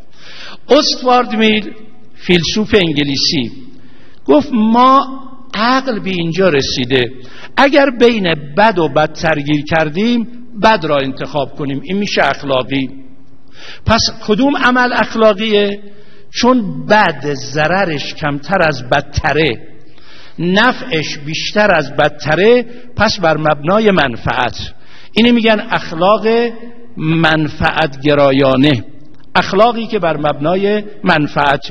استوارد میل فیلسوف انگلیسی گفت ما عقل به اینجا رسیده اگر بین بد و بدتر گیر کردیم بد را انتخاب کنیم. این میشه اخلاقی. پس کدوم عمل اخلاقیه؟ چون بد ضررش کمتر از بدتره، نفعش بیشتر از بدتره، پس بر مبنای منفعت. اینی میگن اخلاق منفعت گرایانه، اخلاقی که بر مبنای منفعت.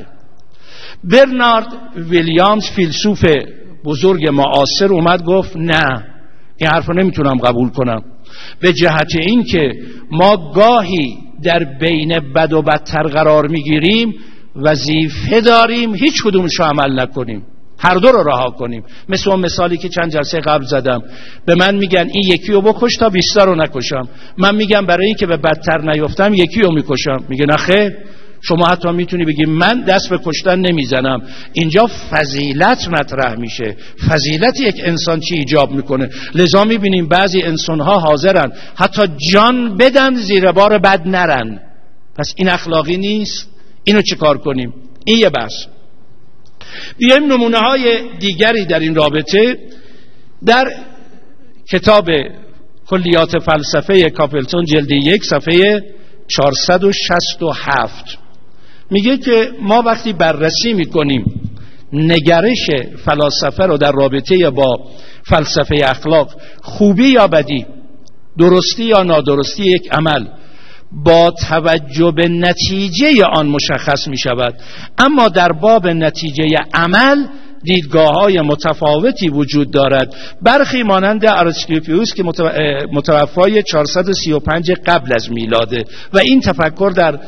برنارد ویلیامز فیلسوف بزرگ معاصر اومد گفت نه، این حرف رو نمیتونم قبول کنم، به جهت این که ما گاهی در بین بد و بدتر قرار میگیریم، وظیفه داریم هیچ کدومش رو عمل نکنیم، هر دو رو رها کنیم. مثل اون مثالی که چند جلسه قبل زدم، به من میگن این یکی رو بکش تا 20 رو نکشم، من میگم برای این که به بدتر نیفتم یکی رو میکشم. میگه نه خیر، شما حتی میتونی بگی من دست به کشتن نمیزنم. اینجا فضیلت مطرح میشه، فضیلت یک انسان چی ایجاب میکنه. لذا میبینیم بعضی انسانها حاضرن حتی جان بدن زیر بار بد نرن. پس این اخلاقی نیست. اینو چه کار کنیم؟ این یه بحث. بیایم نمونه های دیگری در این رابطه. در کتاب کلیات فلسفه کاپلتون جلد 1 صفحه 467 میگه که ما وقتی بررسی میکنیم نگرش فلاسفه رو در رابطه با فلسفه اخلاق، خوبی یا بدی، درستی یا نادرستی یک عمل با توجه به نتیجه آن مشخص می شود. اما در باب نتیجه عمل دیدگاه‌های متفاوتی وجود دارد. برخی مانند ارسطوپوس که متوفای 435 قبل از میلاده و این تفکر در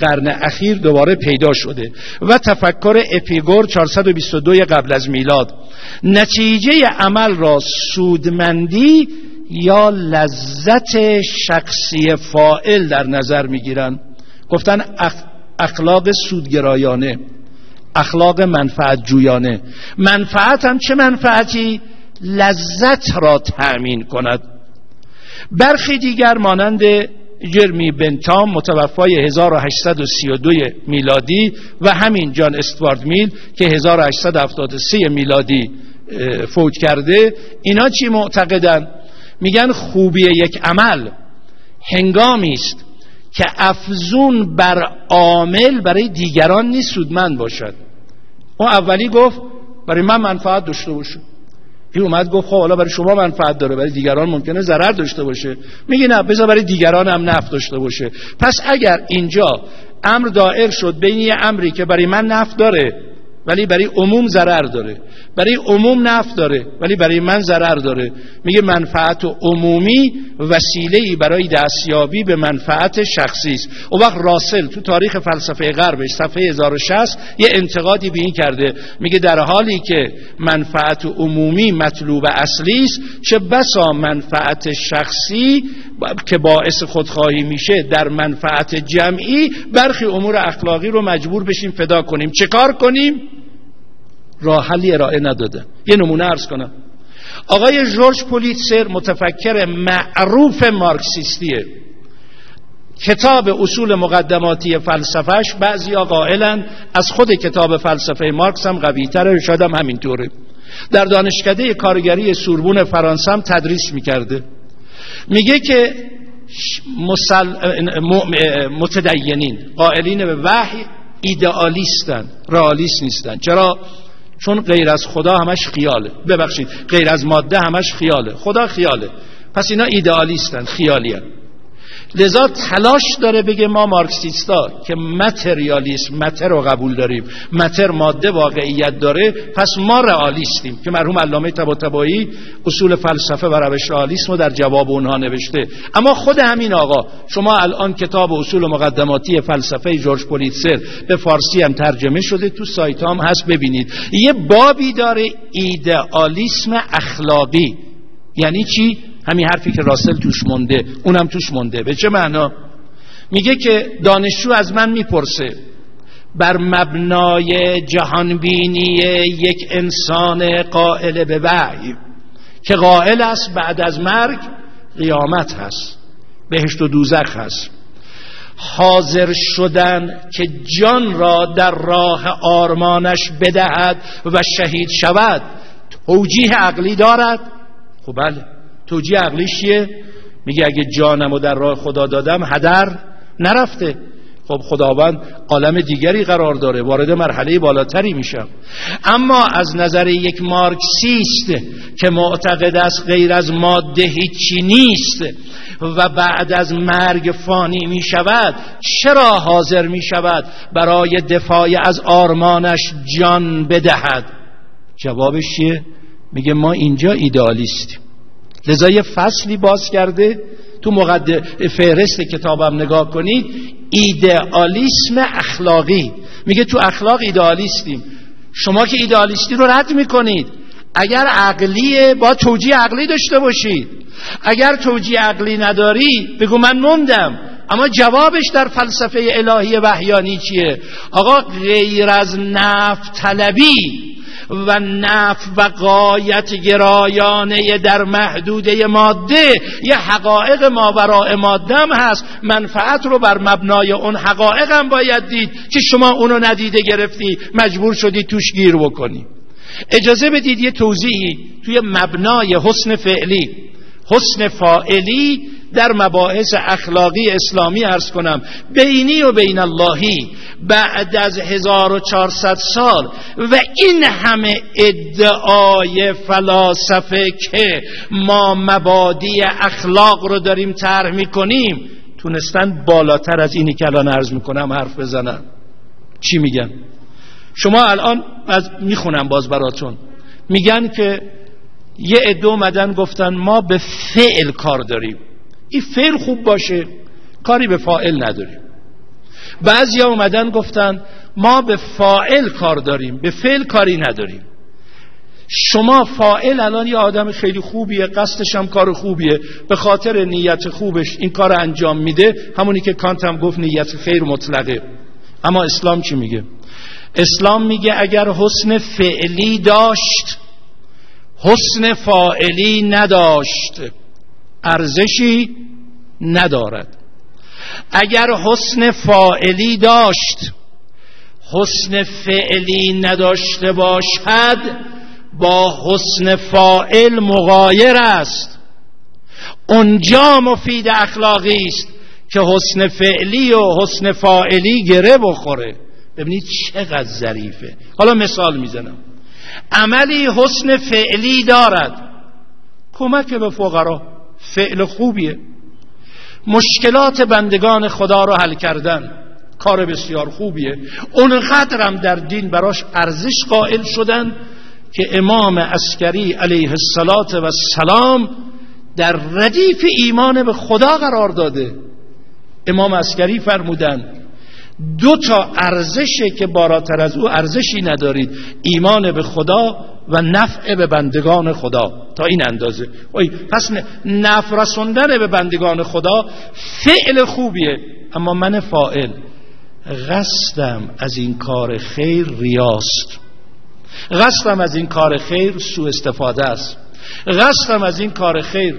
قرن اخیر دوباره پیدا شده، و تفکر اپیگور 422 قبل از میلاد، نتیجه عمل را سودمندی یا لذت شخصی فاعل در نظر میگیرن. گفتن اخلاق سودگرایانه، اخلاق منفعت جویانه. منفعت هم چه منفعتی؟ لذت را تأمین کند. برخی دیگر مانند جرمی بنتام متوفای 1832 میلادی و همین جان استوارد میل که 1873 میلادی فوت کرده، اینا چی معتقدن؟ میگن خوبی یک عمل هنگامی است که افزون بر عامل برای دیگران نیست سودمند باشد. اون اولی گفت برای من منفعت داشته باشه، این اومد گفت خب حالا برای شما منفعت داره، برای دیگران ممکنه ضرر داشته باشه. میگه نه، بذار برای دیگران هم نفع داشته باشه. پس اگر اینجا امر دائر شد بین یه امری که برای من نفع داره ولی برای عموم ضرر داره، برای عموم نفع داره ولی برای من ضرر داره، میگه منفعت عمومی وسیله‌ای برای دستیابی به منفعت شخصی است. اون وقت راسل تو تاریخ فلسفه غربش صفحه 1060 یه انتقادی به این کرده، میگه در حالی که منفعت عمومی مطلوب اصلی است، چه بسا منفعت شخصی که باعث خودخواهی میشه در منفعت جمعی برخی امور اخلاقی رو مجبور بشیم فدا کنیم. چه کار کنیم؟ راه حلی ارائه نداده. یه نمونه عرض کنم. آقای ژورژ پولیتسر متفکر معروف مارکسیستیه. کتاب اصول مقدماتی فلسفهش بعضیا قائلن از خود کتاب فلسفه مارکس هم قوی‌تره، شاید هم همینطوره. در دانشکده کارگری سوربون فرانسه هم تدریس میکرده. میگه که متدینین قائلین به وحی ایدئالیستن، رئالیست نیستن. چرا؟ چون غیر از خدا همش خیاله، ببخشید غیر از ماده همش خیاله، خدا خیاله، پس اینا ایدئالیستن، خیالیان. لذا تلاش داره بگه ما مارکسیستا که متریالیسم، متر رو قبول داریم، متر ماده واقعیت داره، پس ما رئالیستیم، که مرحوم علامه طباطبایی اصول فلسفه و روش رئالیسم رو در جواب اونها نوشته. اما خود همین آقا، شما الان کتاب اصول مقدماتی فلسفه ژورژ پولیتسر به فارسی هم ترجمه شده، تو سایت هم هست، ببینید. یه بابی داره ایدئالیسم اخلاقی. یعنی چی؟ همین حرفی که راسل توش مونده، اونم توش مونده. به چه معنا؟ میگه که دانشجو از من میپرسه بر مبنای جهانبینی یک انسان قائل به وحی که قائل است بعد از مرگ قیامت هست، بهشت و دوزخ هست، حاضر شدن که جان را در راه آرمانش بدهد و شهید شود توجیه عقلی دارد؟ خب بله. توجیه عقلیش چیه؟ میگه اگه جانمو در راه خدا دادم هدر نرفته. خب خداوند عالم دیگری قرار داره، وارد مرحله بالاتری میشم. اما از نظر یک مارکسیست که معتقد است غیر از ماده هیچی نیست و بعد از مرگ فانی می شود، چرا حاضر می شود برای دفاع از آرمانش جان بدهد؟ جوابش چیه؟ میگه ما اینجا ایدئالیستیم. لذا یه فصلی باز کرده تو فهرست کتابم نگاه کنید، ایدئالیسم اخلاقی. میگه تو اخلاق ایدئالیستیم. شما که ایدئالیستی رو رد میکنید. اگر عقلیه با توجیه عقلی داشته باشید، اگر توجیه عقلی نداری بگو من موندم. اما جوابش در فلسفه الهی وحیانی چیه؟ آقا غیر از نفع طلبی و نفع و غایت گرایانه در محدوده ماده یه حقایق ماوراء ماده هم هست. منفعت رو بر مبنای اون حقایق هم باید دید که شما اونو ندیده گرفتی، مجبور شدی توش گیر بکنی. اجازه بدید یه توضیحی توی مبنای حسن فعلی، حسن فاعلی در مباحث اخلاقی اسلامی عرض کنم. بینی و بین اللهی بعد از 1400 سال و این همه ادعای فلاسفه که ما مبادی اخلاق رو داریم طرح میکنیم، تونستن بالاتر از اینی که الان عرض میکنم حرف بزنن. چی میگن؟ شما الان میخونم باز براتون، میگن که یه عده اومدن گفتن ما به فعل کار داریم، این فعل خوب باشه، کاری به فاعل نداریم. بعضیا اومدن گفتن ما به فاعل کار داریم، به فعل کاری نداریم. شما فاعل الان یه آدم خیلی خوبیه، قصدش هم کار خوبیه، به خاطر نیت خوبش این کار انجام میده، همونی که کانت هم گفت نیت خیر مطلقه. اما اسلام چی میگه؟ اسلام میگه اگر حسن فعلی داشت حسن فاعلی نداشت ارزشی ندارد. اگر حسن فاعلی داشت حسن فعلی نداشته باشد با حسن فاعل مغایر است. اونجا مفید اخلاقی است که حسن فعلی و حسن فاعلی گره بخوره. ببینید چقدر ظریفه. حالا مثال میزنم. عملی حسن فعلی دارد، کمک به فقرا، فعل خوبیه. مشکلات بندگان خدا رو حل کردن، کار بسیار خوبیه. اونقدرم در دین براش ارزش قائل شدن که امام عسکری علیه السلام در ردیف ایمان به خدا قرار داده. امام عسکری فرمودن 2 ارزشه که بالاتر از او ارزشی ندارید، ایمان به خدا و نفع به بندگان خدا. تا این اندازه. پس نفع رسوندن به بندگان خدا فعل خوبیه. اما من فاعل قصدم از این کار خیر ریاست، قصدم از این کار خیر سوء استفاده است، قصدم از این کار خیر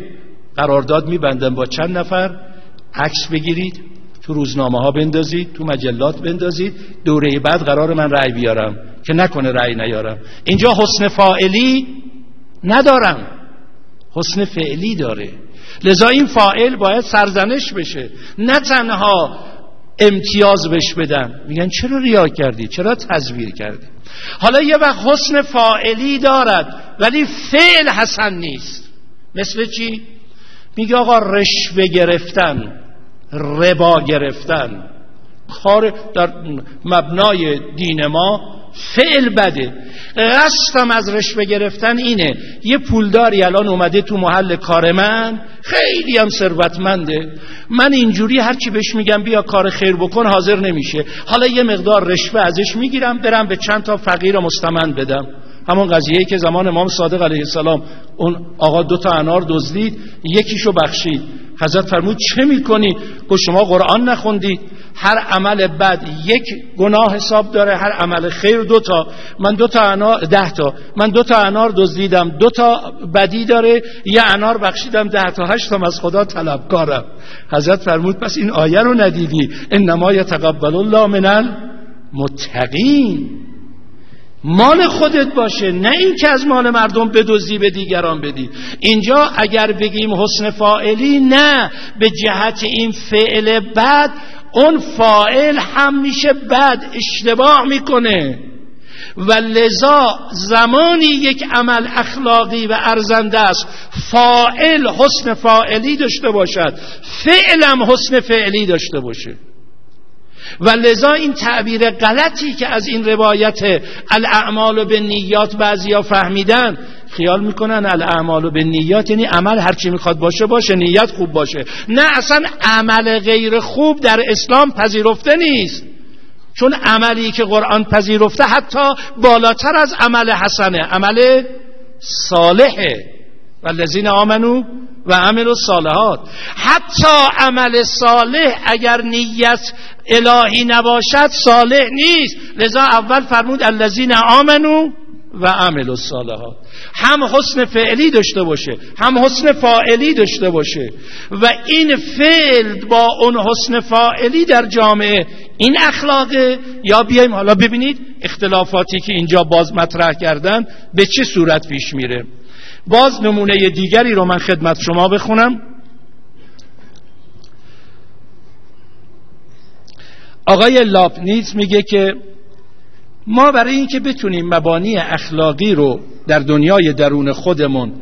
قرارداد میبندم با چند نفر، عکس بگیرید، تو روزنامه ها بندازید، تو مجلات بندازید، دوره بعد قرار من رأی بیارم که نکنه رأی نیارم. اینجا حسن فاعلی ندارم، حسن فعلی داره. لذا این فاعل باید سرزنش بشه، نه تنها امتیاز بهش بدن. میگن چرا ریا کردی، چرا تزویر کردی. حالا یه وقت حسن فاعلی دارد ولی فعل حسن نیست. مثل چی؟ میگه آقا رشوه گرفتن، ربا گرفتن، کار در مبنای دین ما فعل بده. قصدم از رشوه گرفتن اینه، یه پولداری الان اومده تو محل کار من، خیلی هم ثروتمنده، من اینجوری هرچی بهش میگم بیا کار خیر بکن حاضر نمیشه. حالا یه مقدار رشوه ازش میگیرم برم به چند تا فقیر مستمند بدم. همون قضیه‌ای که زمان امام صادق علیه السلام اون آقا 2 انار دزدید، یکیشو بخشید. حضرت فرمود چه میکنی؟ گفت شما قرآن نخوندید؟ هر عمل بد 1 گناه حساب داره، هر عمل خیر 2 تا. من 2 انار 10 تا، من 2 انار دزدیدم 2 بدی داره، 1 انار بخشیدم 10 تا، 8 تا از خدا طلبکارم. حضرت فرمود پس این آیه رو ندیدی؟ انما یتقبل الله من المتقین. مال خودت باشه، نه این که از مال مردم بدزدی به دیگران بدی. اینجا اگر بگیم حسن فاعلی، نه به جهت این فعل بد، اون فاعل هم میشه بد، اشتباه میکنه. و لذا زمانی یک عمل اخلاقی و ارزنده است فاعل حسن فاعلی داشته باشد، فعلم حسن فعلی داشته باشه. و لذا این تعبیر غلطی که از این روایت الاعمال بالنیات بعضیا فهمیدن، خیال میکنن الاعمال بالنیات یعنی عمل هرچی میخواد باشه، نیت خوب باشه. نه، اصلا عمل غیر خوب در اسلام پذیرفته نیست، چون عملی که قرآن پذیرفته حتی بالاتر از عمل حسنه، عمل صالحه. والذین آمنوا و عملوا الصالحات. حتی عمل صالح اگر نیت الهی نباشد صالح نیست. لذا اول فرمود الذین آمنوا و عملوا الصالحات. هم حسن فعلی داشته باشه، هم حسن فاعلی داشته باشه. و این فعل با اون حسن فاعلی در جامعه این اخلاقه. یا بیایم حالا ببینید اختلافاتی که اینجا باز مطرح کردن به چه صورت پیش میره. باز نمونه دیگری رو من خدمت شما بخونم. آقای لاپنیز میگه که ما برای اینکه بتونیم مبانی اخلاقی رو در دنیای درون خودمون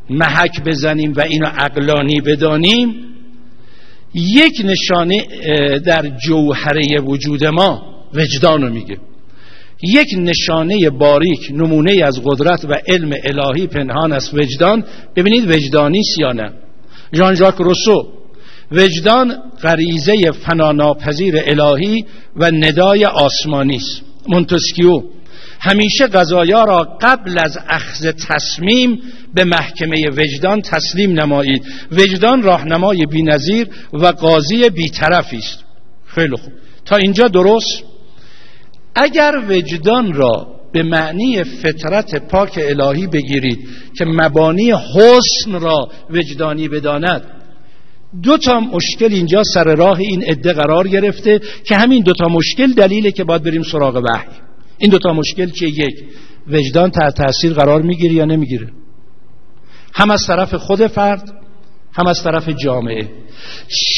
محک بزنیم و اینو عقلانی بدانیم، یک نشانه در جوهره وجود ما وجدان رو میگه. یک نشانه باریک، نمونه از قدرت و علم الهی پنهان است وجدان. ببینید وجدانی است یا نه. ژان ژاک روسو: وجدان غریزه فناناپذیر الهی و ندای آسمانی است. مونتسکیو: همیشه قضایا را قبل از اخذ تصمیم به محکمه وجدان تسلیم نمایید. وجدان راهنمای بی‌نظیر و قاضی بی‌طرفی است. خیلی خوب، تا اینجا درست. اگر وجدان را به معنی فطرت پاک الهی بگیرید که مبانی حسن را وجدانی بداند، دو تا مشکل اینجا سر راه این عده قرار گرفته که همین دو تا مشکل دلیله که باید بریم سراغ وحی. این دو تا مشکل که یک، وجدان تحت تاثیر قرار میگیره یا نمیگیره؟ هم از طرف خود فرد، هم از طرف جامعه.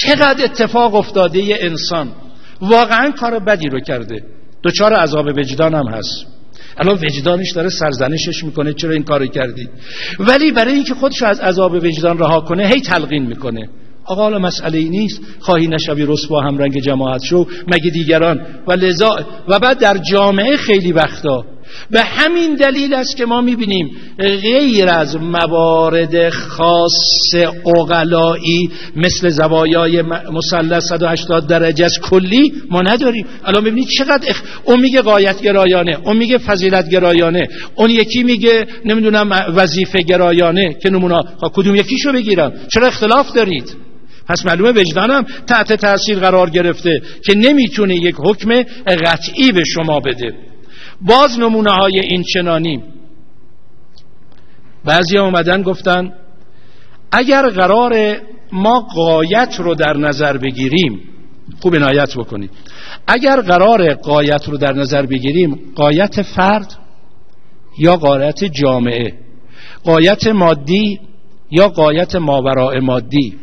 چقدر اتفاق افتاده ی انسان واقعا کار بدی رو کرده، دچار عذاب وجدان هم هست. الان وجدانش داره سرزنشش میکنه چرا این کارو کردی، ولی برای اینکه خودشو از عذاب وجدان رها کنه هی تلقین میکنه. آقا حالا مسئله ای نیست، خواهی نشوی رسوا هم رنگ جماعت شو مگه دیگران. و لذا و بعد در جامعه خیلی وقتا به همین دلیل است که ما میبینیم غیر از موارد خاص عقلایی مثل زوایای مثلث 180 درجه از کلی ما نداریم. الان ببینید چقدر اون میگه غایت گرایانه، اون میگه فضیلت گرایانه، اون یکی میگه نمیدونم وظیفه گرایانه. که نمونه کدوم یکیشو بگیرم؟ چرا اختلاف دارید؟ پس معلومه وجدانم تحت تاثیر قرار گرفته که نمیتونه یک حکم قطعی به شما بده. باز نمونه های این چنانی، بعضی اومدن گفتن اگر قرار ما غایت رو در نظر بگیریم، خوب عنایت بکنید، اگر قرار غایت رو در نظر بگیریم، غایت فرد یا غایت جامعه، غایت مادی یا غایت ماوراء مادی،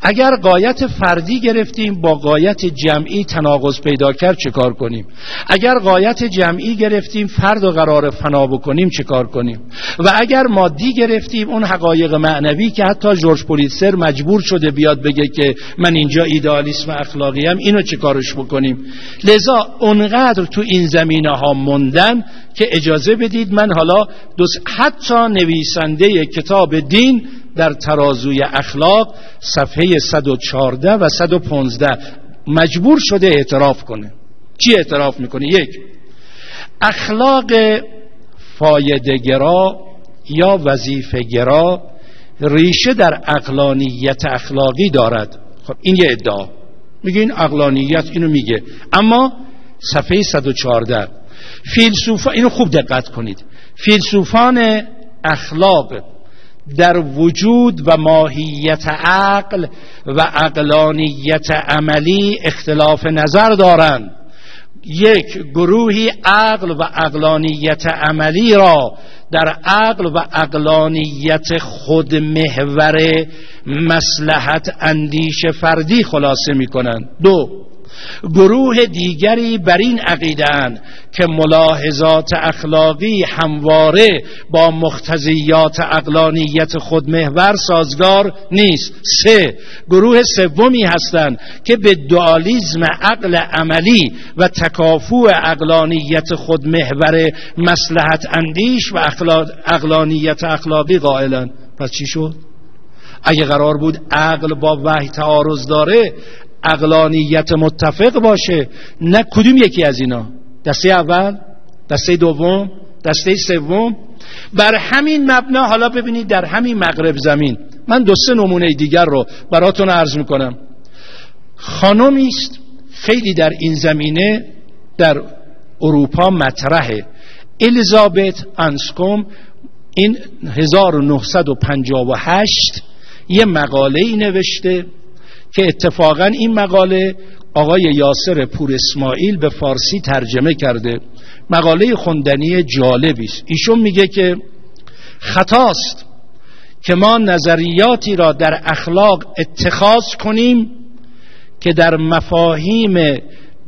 اگر غایت فردی گرفتیم با غایت جمعی تناقض پیدا کرد چه کار کنیم؟ اگر غایت جمعی گرفتیم فرد و قرار فنا بکنیم چه کار کنیم؟ و اگر مادی گرفتیم اون حقایق معنوی که حتی جورج پولیتسر مجبور شده بیاد بگه که من اینجا ایدئالیسم اخلاقی ام، اینو چه کارش بکنیم؟ لذا اونقدر تو این زمینه ها موندن که اجازه بدید من حالا حتی نویسنده کتاب دین در ترازوی اخلاق صفحه 114 و 115 مجبور شده اعتراف کنه. چی اعتراف میکنه؟ یک، اخلاق فایده‌گرا یا وظیفه‌گرا ریشه در عقلانیت اخلاقی دارد. خب این یه ادعا، میگه این عقلانیت اینو میگه، اما صفحه 114 فیلسوفان، اینو خوب دقت کنید، فیلسوفان اخلاق در وجود و ماهیت عقل و عقلانیت عملی اختلاف نظر دارند. یک گروهی عقل و عقلانیت عملی را در عقل و عقلانیت خودمحور مصلحت اندیش فردی خلاصه می کنند. 2. گروه دیگری بر این عقیده‌اند که ملاحظات اخلاقی همواره با مقتضیات عقلانیت خودمحور سازگار نیست. 3. گروه سومی هستند که به دوالیسم عقل عملی و تکافؤ عقلانیت خودمحور مصلحت اندیش و عقلانیت اخلاقی قائلند. پس چی شد؟ اگه قرار بود عقل با وحی تعارض داره، عقلانیت متفق باشه، نه کدوم یکی از اینا؟ دسته اول، دسته دوم، دسته سوم. بر همین مبنا حالا ببینید در همین مغرب زمین من 2-3 نمونه دیگر رو براتون عرض میکنم. خانمی است خیلی در این زمینه در اروپا مطرحه، الیزابت آنسکوم. این 1958 یه مقاله‌ای نوشته که اتفاقا این مقاله آقای یاسر پور اسماعیل به فارسی ترجمه کرده. مقاله خوندنی جالبی است. ایشون میگه که خطاست که ما نظریاتی را در اخلاق اتخاذ کنیم که در مفاهیم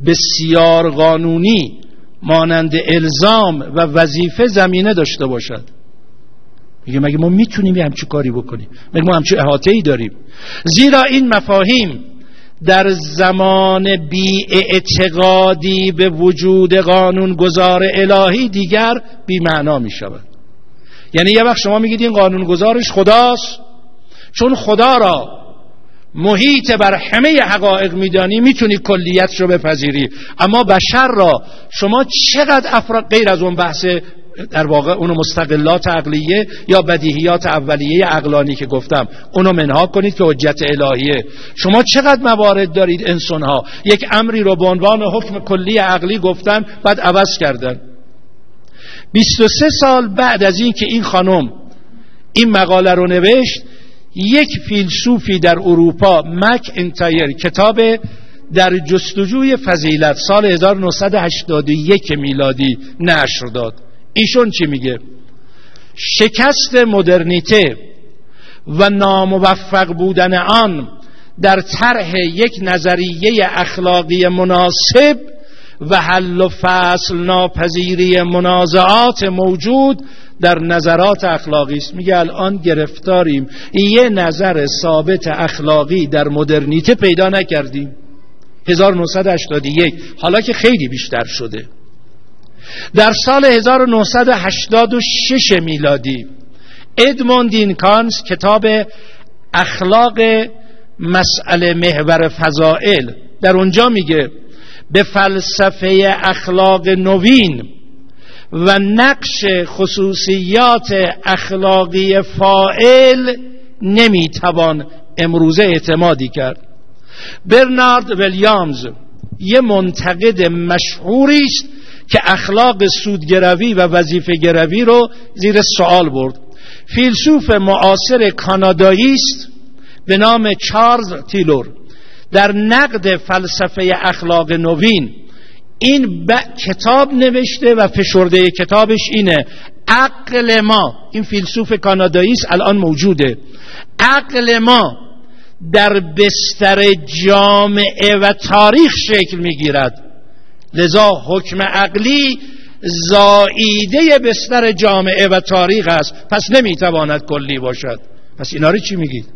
بسیار قانونی مانند الزام و وظیفه زمینه داشته باشد. میگه مگه ما میتونیم همچین کاری بکنیم؟ مگه ما همچین احاطه‌ای داریم؟ زیرا این مفاهیم در زمان بی اعتقادی به وجود قانون گذار الهی دیگر بی معنا می شود. یعنی یه وقت شما میگید این قانون گذارش خداست، چون خدا را محیط بر همه حقایق میدانی میتونی کلیتش رو بپذیری، اما بشر را شما چقدر غیر از اون بحث در واقع اونو مستقلات عقلیه یا بدیهیات اولیه عقلانی که گفتم اونو منها کنید که حجت الهیه. شما چقدر موارد دارید انسانها یک امری رو به عنوان حکم کلی عقلی گفتن بعد عوض کردن. 23 سال بعد از این که این خانم این مقاله رو نوشت، یک فیلسوفی در اروپا مک انتایر کتاب در جستجوی فضیلت سال 1981 میلادی نشر داد. ایشون چی میگه؟ شکست مدرنیته و ناموفق بودن آن در طرح یک نظریه اخلاقی مناسب و حل و فصل ناپذیری منازعات موجود در نظرات اخلاقی است. میگه الان گرفتاریم یه نظر ثابت اخلاقی در مدرنیته پیدا نکردیم. 1981 حالا که خیلی بیشتر شده. در سال 1986 میلادی ادموند کانز کتاب اخلاق مسئله محور فضائل در اونجا میگه به فلسفه اخلاق نوین و نقش خصوصیات اخلاقی فاعل نمیتوان امروزه اعتمادی کرد. برنارد ویلیامز یه منتقد مشهوری است که اخلاق سودگروی و وظیفه گروی رو زیر سوال برد. فیلسوف معاصر کانادایی است به نام چارلز تیلور در نقد فلسفه اخلاق نوین این کتاب نوشته و فشرده کتابش اینه: عقل ما، این فیلسوف کانادایی است الان موجوده، عقل ما در بستر جامعه و تاریخ شکل میگیرد، لذا حکم عقلی زائیده بستر جامعه و تاریخ است، پس نمیتواند کلی باشد. پس اینا رو چی میگید؟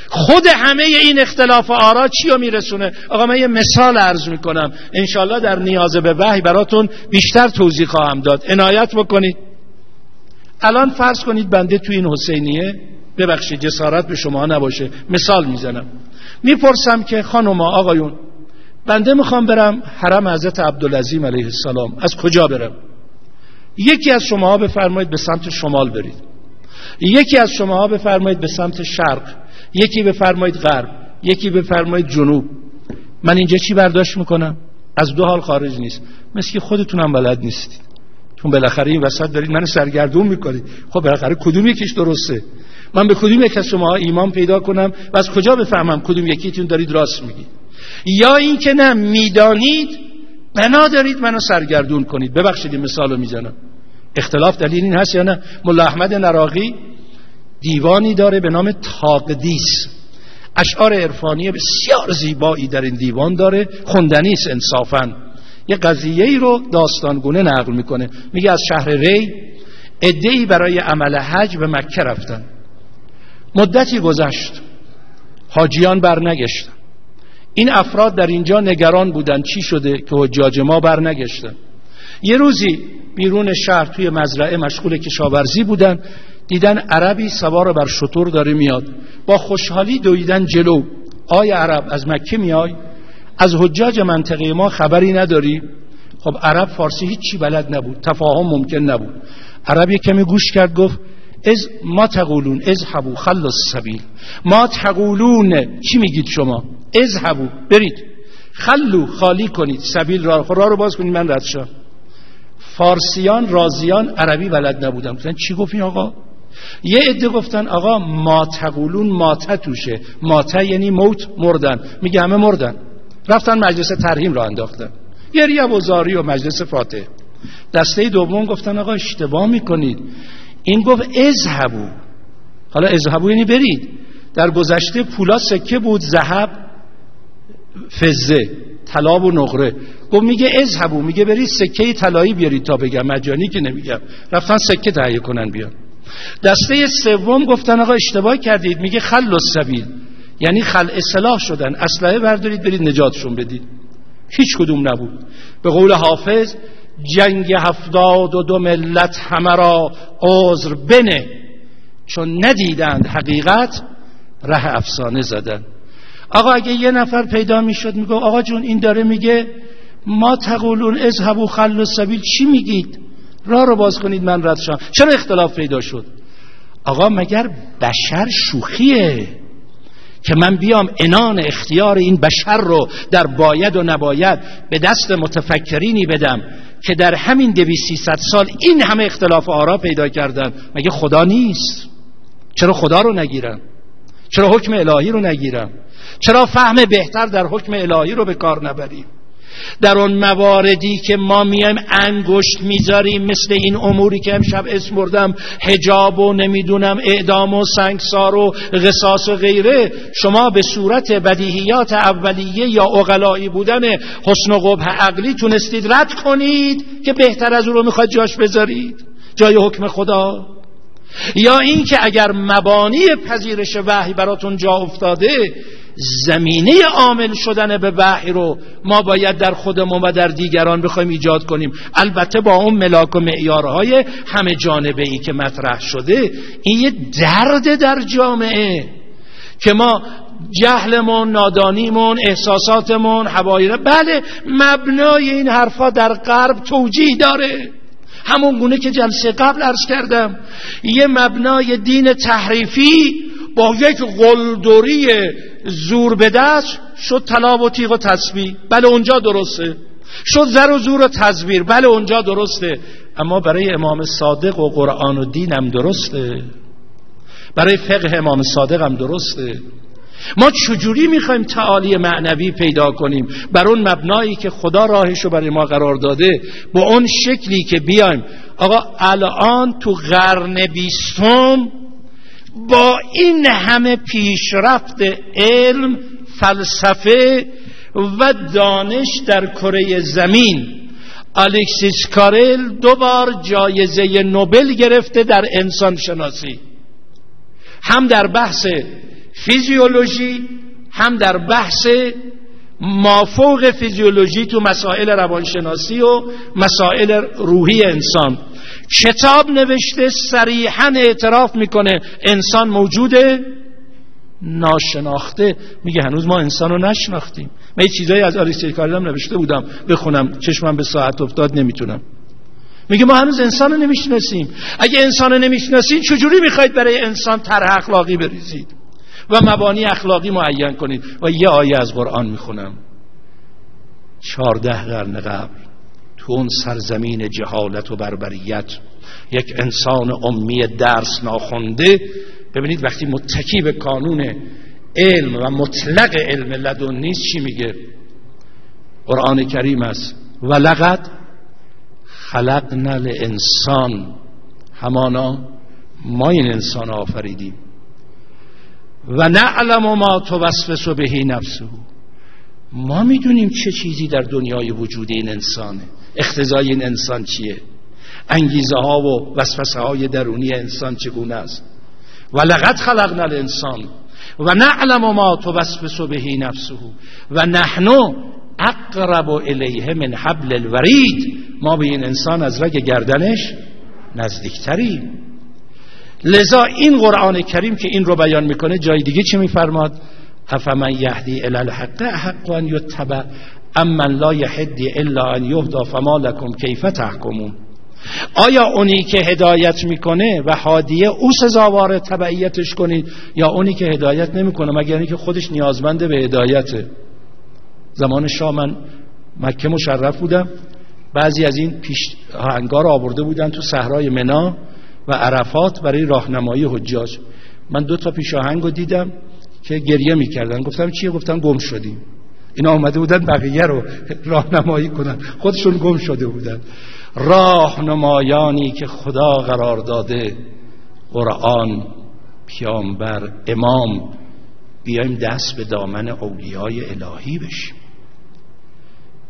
خود همه این اختلاف آرا چی رو میرسونه؟ آقا من یه مثال عرض میکنم، انشالله در نیاز به وحی براتون بیشتر توضیح خواهم داد، عنایت بکنید. الان فرض کنید بنده تو این حسینیه، ببخشید جسارت به شما نباشه، مثال میزنم، میپرسم که خانوما آقایون بنده میخوام برم حرم حضرت عبدالعظیم علیه السلام، از کجا برم؟ یکی از شماها بفرمایید به سمت شمال برید، یکی از شماها بفرمایید به سمت شرق، یکی بفرمایید غرب، یکی بفرمایید جنوب. من اینجا چی برداشت میکنم؟ از دو حال خارج نیست، مثل که خودتونم بلد نیستید، چون بالاخره این وسط دارید منو سرگردون میکنید. خب بالاخره کدوم یکیش درسته؟ من به کدوم یک از شماها ایمان پیدا کنم و از کجا بفهمم کدوم یکیتون دارید راست میگید؟ یا این که نه میدانید بنا دارید منو سرگردون کنید. ببخشید این مثالو میزنم. اختلاف دلیل این هست یا نه؟ ملا احمد نراقی دیوانی داره به نام تاقدیس، اشعار عرفانی بسیار زیبایی در این دیوان داره، خوندنی است انصافاً. یه قضیه‌ای رو داستانگونه نقل میکنه. میگه از شهر ری عده‌ای برای عمل حج به مکه رفتن. مدتی گذشت، حاجیان برنگشتن. این افراد در اینجا نگران بودن چی شده که حجاج ما برنگشتن. یه روزی بیرون شهر توی مزرعه مشغول کشاورزی بودن، دیدن عربی سوار بر شتر داره میاد. با خوشحالی دویدن جلو. آی عرب، از مکه میای؟ از حجاج منطقه ما خبری نداری؟ خب عرب فارسی هیچی بلد نبود، تفاهم ممکن نبود. عرب یک کمی گوش کرد، گفت ما تقولون اذهبوا خلوا السبیل. ما تقولون چی میگید شما؟ اذهبوا برید، خلو خالی کنید، سبیل راه رو باز کنید من رد شم. فارسیان رازیان عربی بلد نبودن. گفتن چی گفتین آقا؟ یه عده گفتن آقا ما تقولون ماته توشه. ماته یعنی موت، مردن. میگه همه مردن. رفتن مجلس ترحیم را انداختن، یه ریه و زاری و مجلس فاتح. دسته دوم گفتن آقا اشتباه میکنید، این گفت اذهبوا. حالا اذهبوا یعنی برید. در گذشته پولا سکه بود، ذهب، فضه، طلا و نقره. گفت میگه اذهبوا، میگه برید سکه طلایی بیارید تا بگم، مجانی که نمیگم. رفتن سکه تهیه کنن بیان. دسته سوم گفتن آقا اشتباه کردید، میگه خلوا السبیل، یعنی خلع اصلاح شدن، اسلحه بردارید برید نجاتشون بدید. هیچ کدوم نبود. به قول حافظ جنگ 72 ملت همه را عذر بنه، چون ندیدند حقیقت ره افسانه زدن. آقا اگه یه نفر پیدا میشد میگه آقا جون این داره میگه ما تقولون اذهبوا خلوا السبیل، چی میگید؟ راه رو باز کنید من رد شم. چرا اختلاف پیدا شد؟ آقا مگر بشر شوخیه که من بیام عنان اختیار این بشر رو در باید و نباید به دست متفکرینی بدم که در همین 200-300 سال این همه اختلاف آرا پیدا کردن؟ مگه خدا نیست؟ چرا خدا رو نگیرم؟ چرا حکم الهی رو نگیرم؟ چرا فهم بهتر در حکم الهی رو به کار نبریم؟ در اون مواردی که ما میایم انگشت میذاریم، مثل این اموری که امشب اسم بردم، حجاب و نمیدونم اعدام و سنگسار و قصاص و غیره، شما به صورت بدیهیات اولیه یا عقلایی بودن حسن و قبح عقلی تونستید رد کنید که بهتر از اون رو میخواد جاش بذارید جای حکم خدا؟ یا این که اگر مبانی پذیرش وحی براتون جا افتاده، زمینه عامل شدن به وحی رو ما باید در خودمون و در دیگران بخوایم ایجاد کنیم، البته با اون ملاک و معیارهای همه جانبه ای که مطرح شده. این یه درد در جامعه که ما جهلمون، نادانیمون، احساساتمون، حوایره، بله مبنای این حرفا در غرب توجیه داره، همون گونه که جلسه قبل عرض کردم، یه مبنای دین تحریفی با یک قلدری زور به دست شد طلا و تیغ و تسبیح، بله اونجا درسته، شد زر و زور و تزویر، بله اونجا درسته، اما برای امام صادق و قرآن و دین هم درسته، برای فقه امام صادق هم درسته. ما چجوری میخوایم تعالی معنوی پیدا کنیم بر اون مبنایی که خدا راهشو برای ما قرار داده، با اون شکلی که بیایم آقا الان تو قرن 20 با این همه پیشرفت علم، فلسفه و دانش در کره زمین، الکسیس کارل 2 بار جایزه نوبل گرفته در انسان شناسی، هم در بحث فیزیولوژی هم در بحث مافوق فیزیولوژی تو مسائل روانشناسی و مسائل روحی انسان. کتاب نوشته صریحاً اعتراف میکنه انسان موجوده ناشناخته. میگه هنوز ما انسان رو نشناختیم. من یه چیزایی از الکسیس کارل نوشته بودم بخونم، چشمم به ساعت افتاد نمیتونم. میگه ما هنوز انسان رو نمیشناسیم. اگه انسان رو نمیشناسید چجوری میخواید برای انسان طرح اخلاقی بریزید و مبانی اخلاقی معین کنید؟ و یه آیه از قرآن میخونم، 14 قرن قبل تو اون سرزمین جهالت و بربریت یک انسان امی درس ناخونده، ببینید وقتی متکی به قانون علم و مطلق علم لدن نیست چی میگه؟ قرآن کریم است ولقد خلقنا الانسان، همانا ما این انسان آفریدیم. و نعلم ما توسوس به نفسه، ما میدونیم چه چیزی در دنیای وجود این انسانه، اقتضای این انسان چیه، انگیزه ها و وسوسه های درونی انسان چگونه است. ولقد خلقنا الانسان و نعلم ما توسوس به نفسه و نحن اقرب الیه من حبل الورید، ما به این انسان از رگ گردنش نزدیکتریم. لذا این قرآن کریم که این رو بیان میکنه جای دیگه چی میفرماد؟ افمن یهدی الی الحق احق ان یتبع اما لا یهدی الا ان یهدی فما لکم کیف تحکمون. آیا اونی که هدایت میکنه و هادیه او سزاوار تبعیتش کنید یا اونی که هدایت نمیکنه مگر اینکه خودش نیازمنده به هدایته؟ زمان شاه من مکه مشرف بودم، بعضی از این پیشاهنگار آورده بودن تو صحرای منی و عرفات برای راهنمایی حجاج. من 2 تا پیشاهنگو دیدم که گریه میکردن. گفتم چیه؟ گفتن گم شدیم. اینا اومده بودن بقیه رو راهنمایی کنن، خودشون گم شده بودن. راهنمایانی که خدا قرار داده، قرآن، پیامبر، امام، بیایم دست به دامن اولیای الهی بشیم.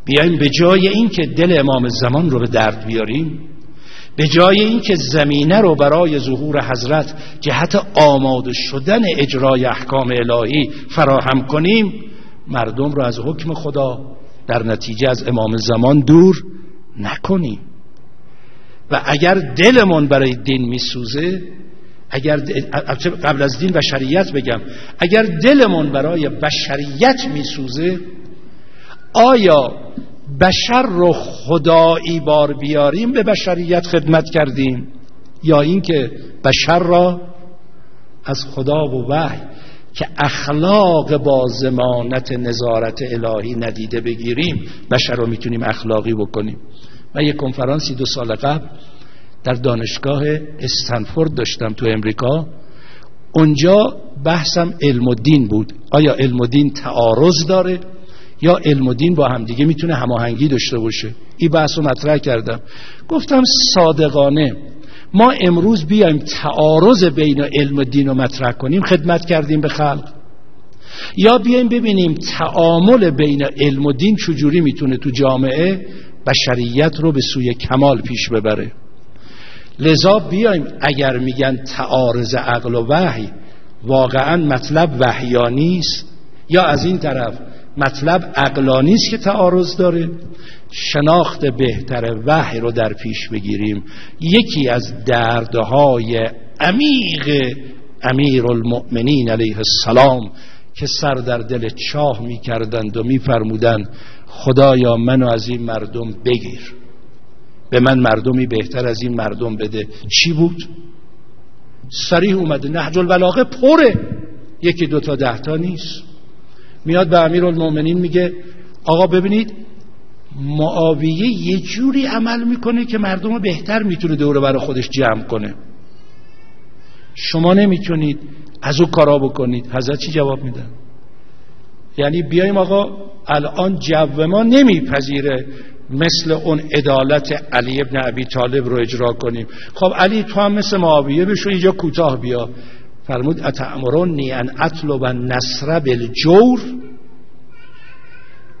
بیایم به جای این که دل امام زمان رو به درد بیاریم، به جای این که زمینه رو برای ظهور حضرت جهت آماده شدن اجرای احکام الهی فراهم کنیم، مردم رو از حکم خدا در نتیجه از امام زمان دور نکنیم. و اگر دلمون برای دین میسوزه، اگر قبل از دین و شریعت بگم، اگر دلمون برای بشریت میسوزه، آیا بشر رو خدایی بار بیاریم به بشریت خدمت کردیم یا اینکه بشر را از خدا و وحی که اخلاق با ضمانت نظارت الهی ندیده بگیریم بشر رو میتونیم اخلاقی بکنیم؟ من یک کنفرانسی 2 سال قبل در دانشگاه استنفورد داشتم تو امریکا. اونجا بحثم علم و دین بود. آیا علم و دین تعارض داره یا علم و دین با همدیگه میتونه هماهنگی داشته باشه؟ این بحث رو مطرح کردم. گفتم صادقانه ما امروز بیایم تعارض بین علم و دین رو مطرح کنیم، خدمت کردیم به خلق، یا بیایم ببینیم تعامل بین علم و دین چجوری میتونه تو جامعه بشریت رو به سوی کمال پیش ببره. لذا بیایم اگر میگن تعارض عقل و وحی، واقعا مطلب وحیانی است یا از این طرف مطلب عقلانی است که تعارض داره؟ شناخت بهتر وحی رو در پیش بگیریم. یکی از دردهای عمیق امیرالمؤمنین علیه السلام که سر در دل چاه می کردند و می فرمودند خدایا منو از این مردم بگیر، به من مردمی بهتر از این مردم بده، چی بود؟ صریح اومده، نهج البلاغه پره، 1 2 تا 10 تا نیست. میاد به امیرالمؤمنین میگه آقا ببینید معاویه یه جوری عمل میکنه که مردم بهتر میتونه دوره برای خودش جمع کنه، شما نمیتونید از او کارا بکنید. حضرت چی جواب میدن؟ یعنی بیایم آقا الان جو ما نمیپذیره مثل اون عدالت علی ابن ابی طالب رو اجرا کنیم. خب علی تو هم مثل معاویه بشو، اینجا کوتاه بیا. فرمود اتأمرونی ان اطلب النصر بالجور،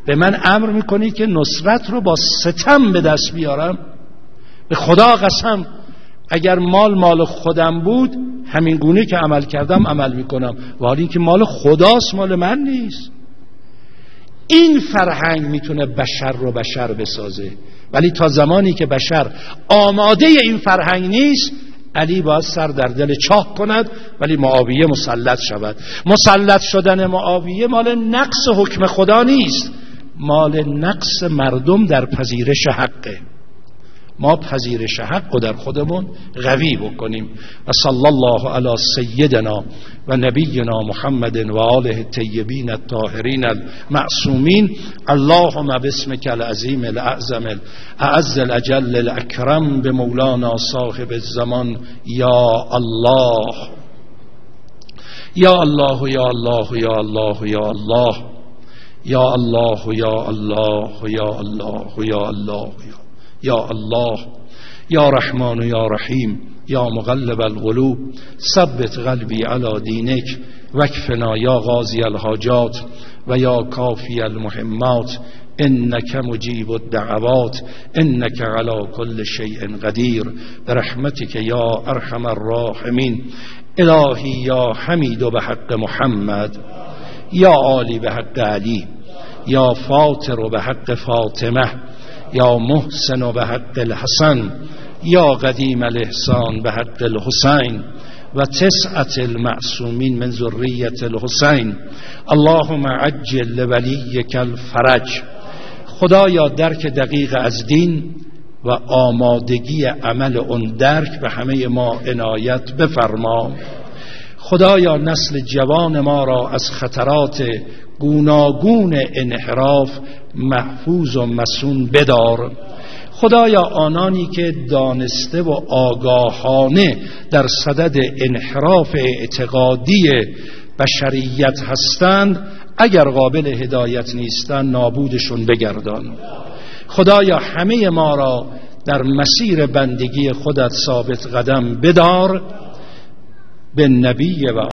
به من امر میکنی که نصرت رو با ستم به دست بیارم؟ به خدا قسم اگر مال خودم بود همین گونه که عمل کردم عمل میکنم، ولی اینکه مال خداست، مال من نیست. این فرهنگ میتونه بشر رو بشر بسازه، ولی تا زمانی که بشر آماده این فرهنگ نیست، علی باید سر در دل چاه کند ولی معاویه مسلط شود. مسلط شدن معاویه مال نقص حکم خدا نیست، مال نقص مردم در پذیرش حقه. ما پذیرش حق رو در خودمون قوی بکنیم. و صلی الله علی سیدنا و نبینا محمد و آله الطیبین الطاهرین المعصومین. اللهم باسمک العظیم الاعظم الاعز الاجل الاکرم به مولانا صاحب الزمان. یا الله یا الله یا الله یا الله یا الله یا الله یا الله یا الله یا الله یا الله یا رحمان یا رحیم یا مقلب القلوب ثبت قلبی علی دینک وکفنا یا قاضی الحاجات و یا کافی المهمات انک مجیب الدعوات انک علی کل شیء قدیر برحمتک یا ارحم الراحمین. الهی یا حمید به حق محمد، یا عالی به حق علی، یا فاطر به حق فاطمه، یا محسن به حق الحسن، یا قدیم الاحسان به حق الحسین و تسعة المعصومین من ذریة الحسین. اللهم عجل لولیک الفرج. خدایا درک دقیق از دین و آمادگی عمل اون درک به همه ما عنایت بفرما. خدایا نسل جوان ما را از خطرات گوناگون انحراف محفوظ و مصون بدار. خدایا آنانی که دانسته و آگاهانه در صدد انحراف اعتقادی بشریت هستند، اگر قابل هدایت نیستند نابودشون بگردان. خدایا همه ما را در مسیر بندگی خودت ثابت قدم بدار. به نبی و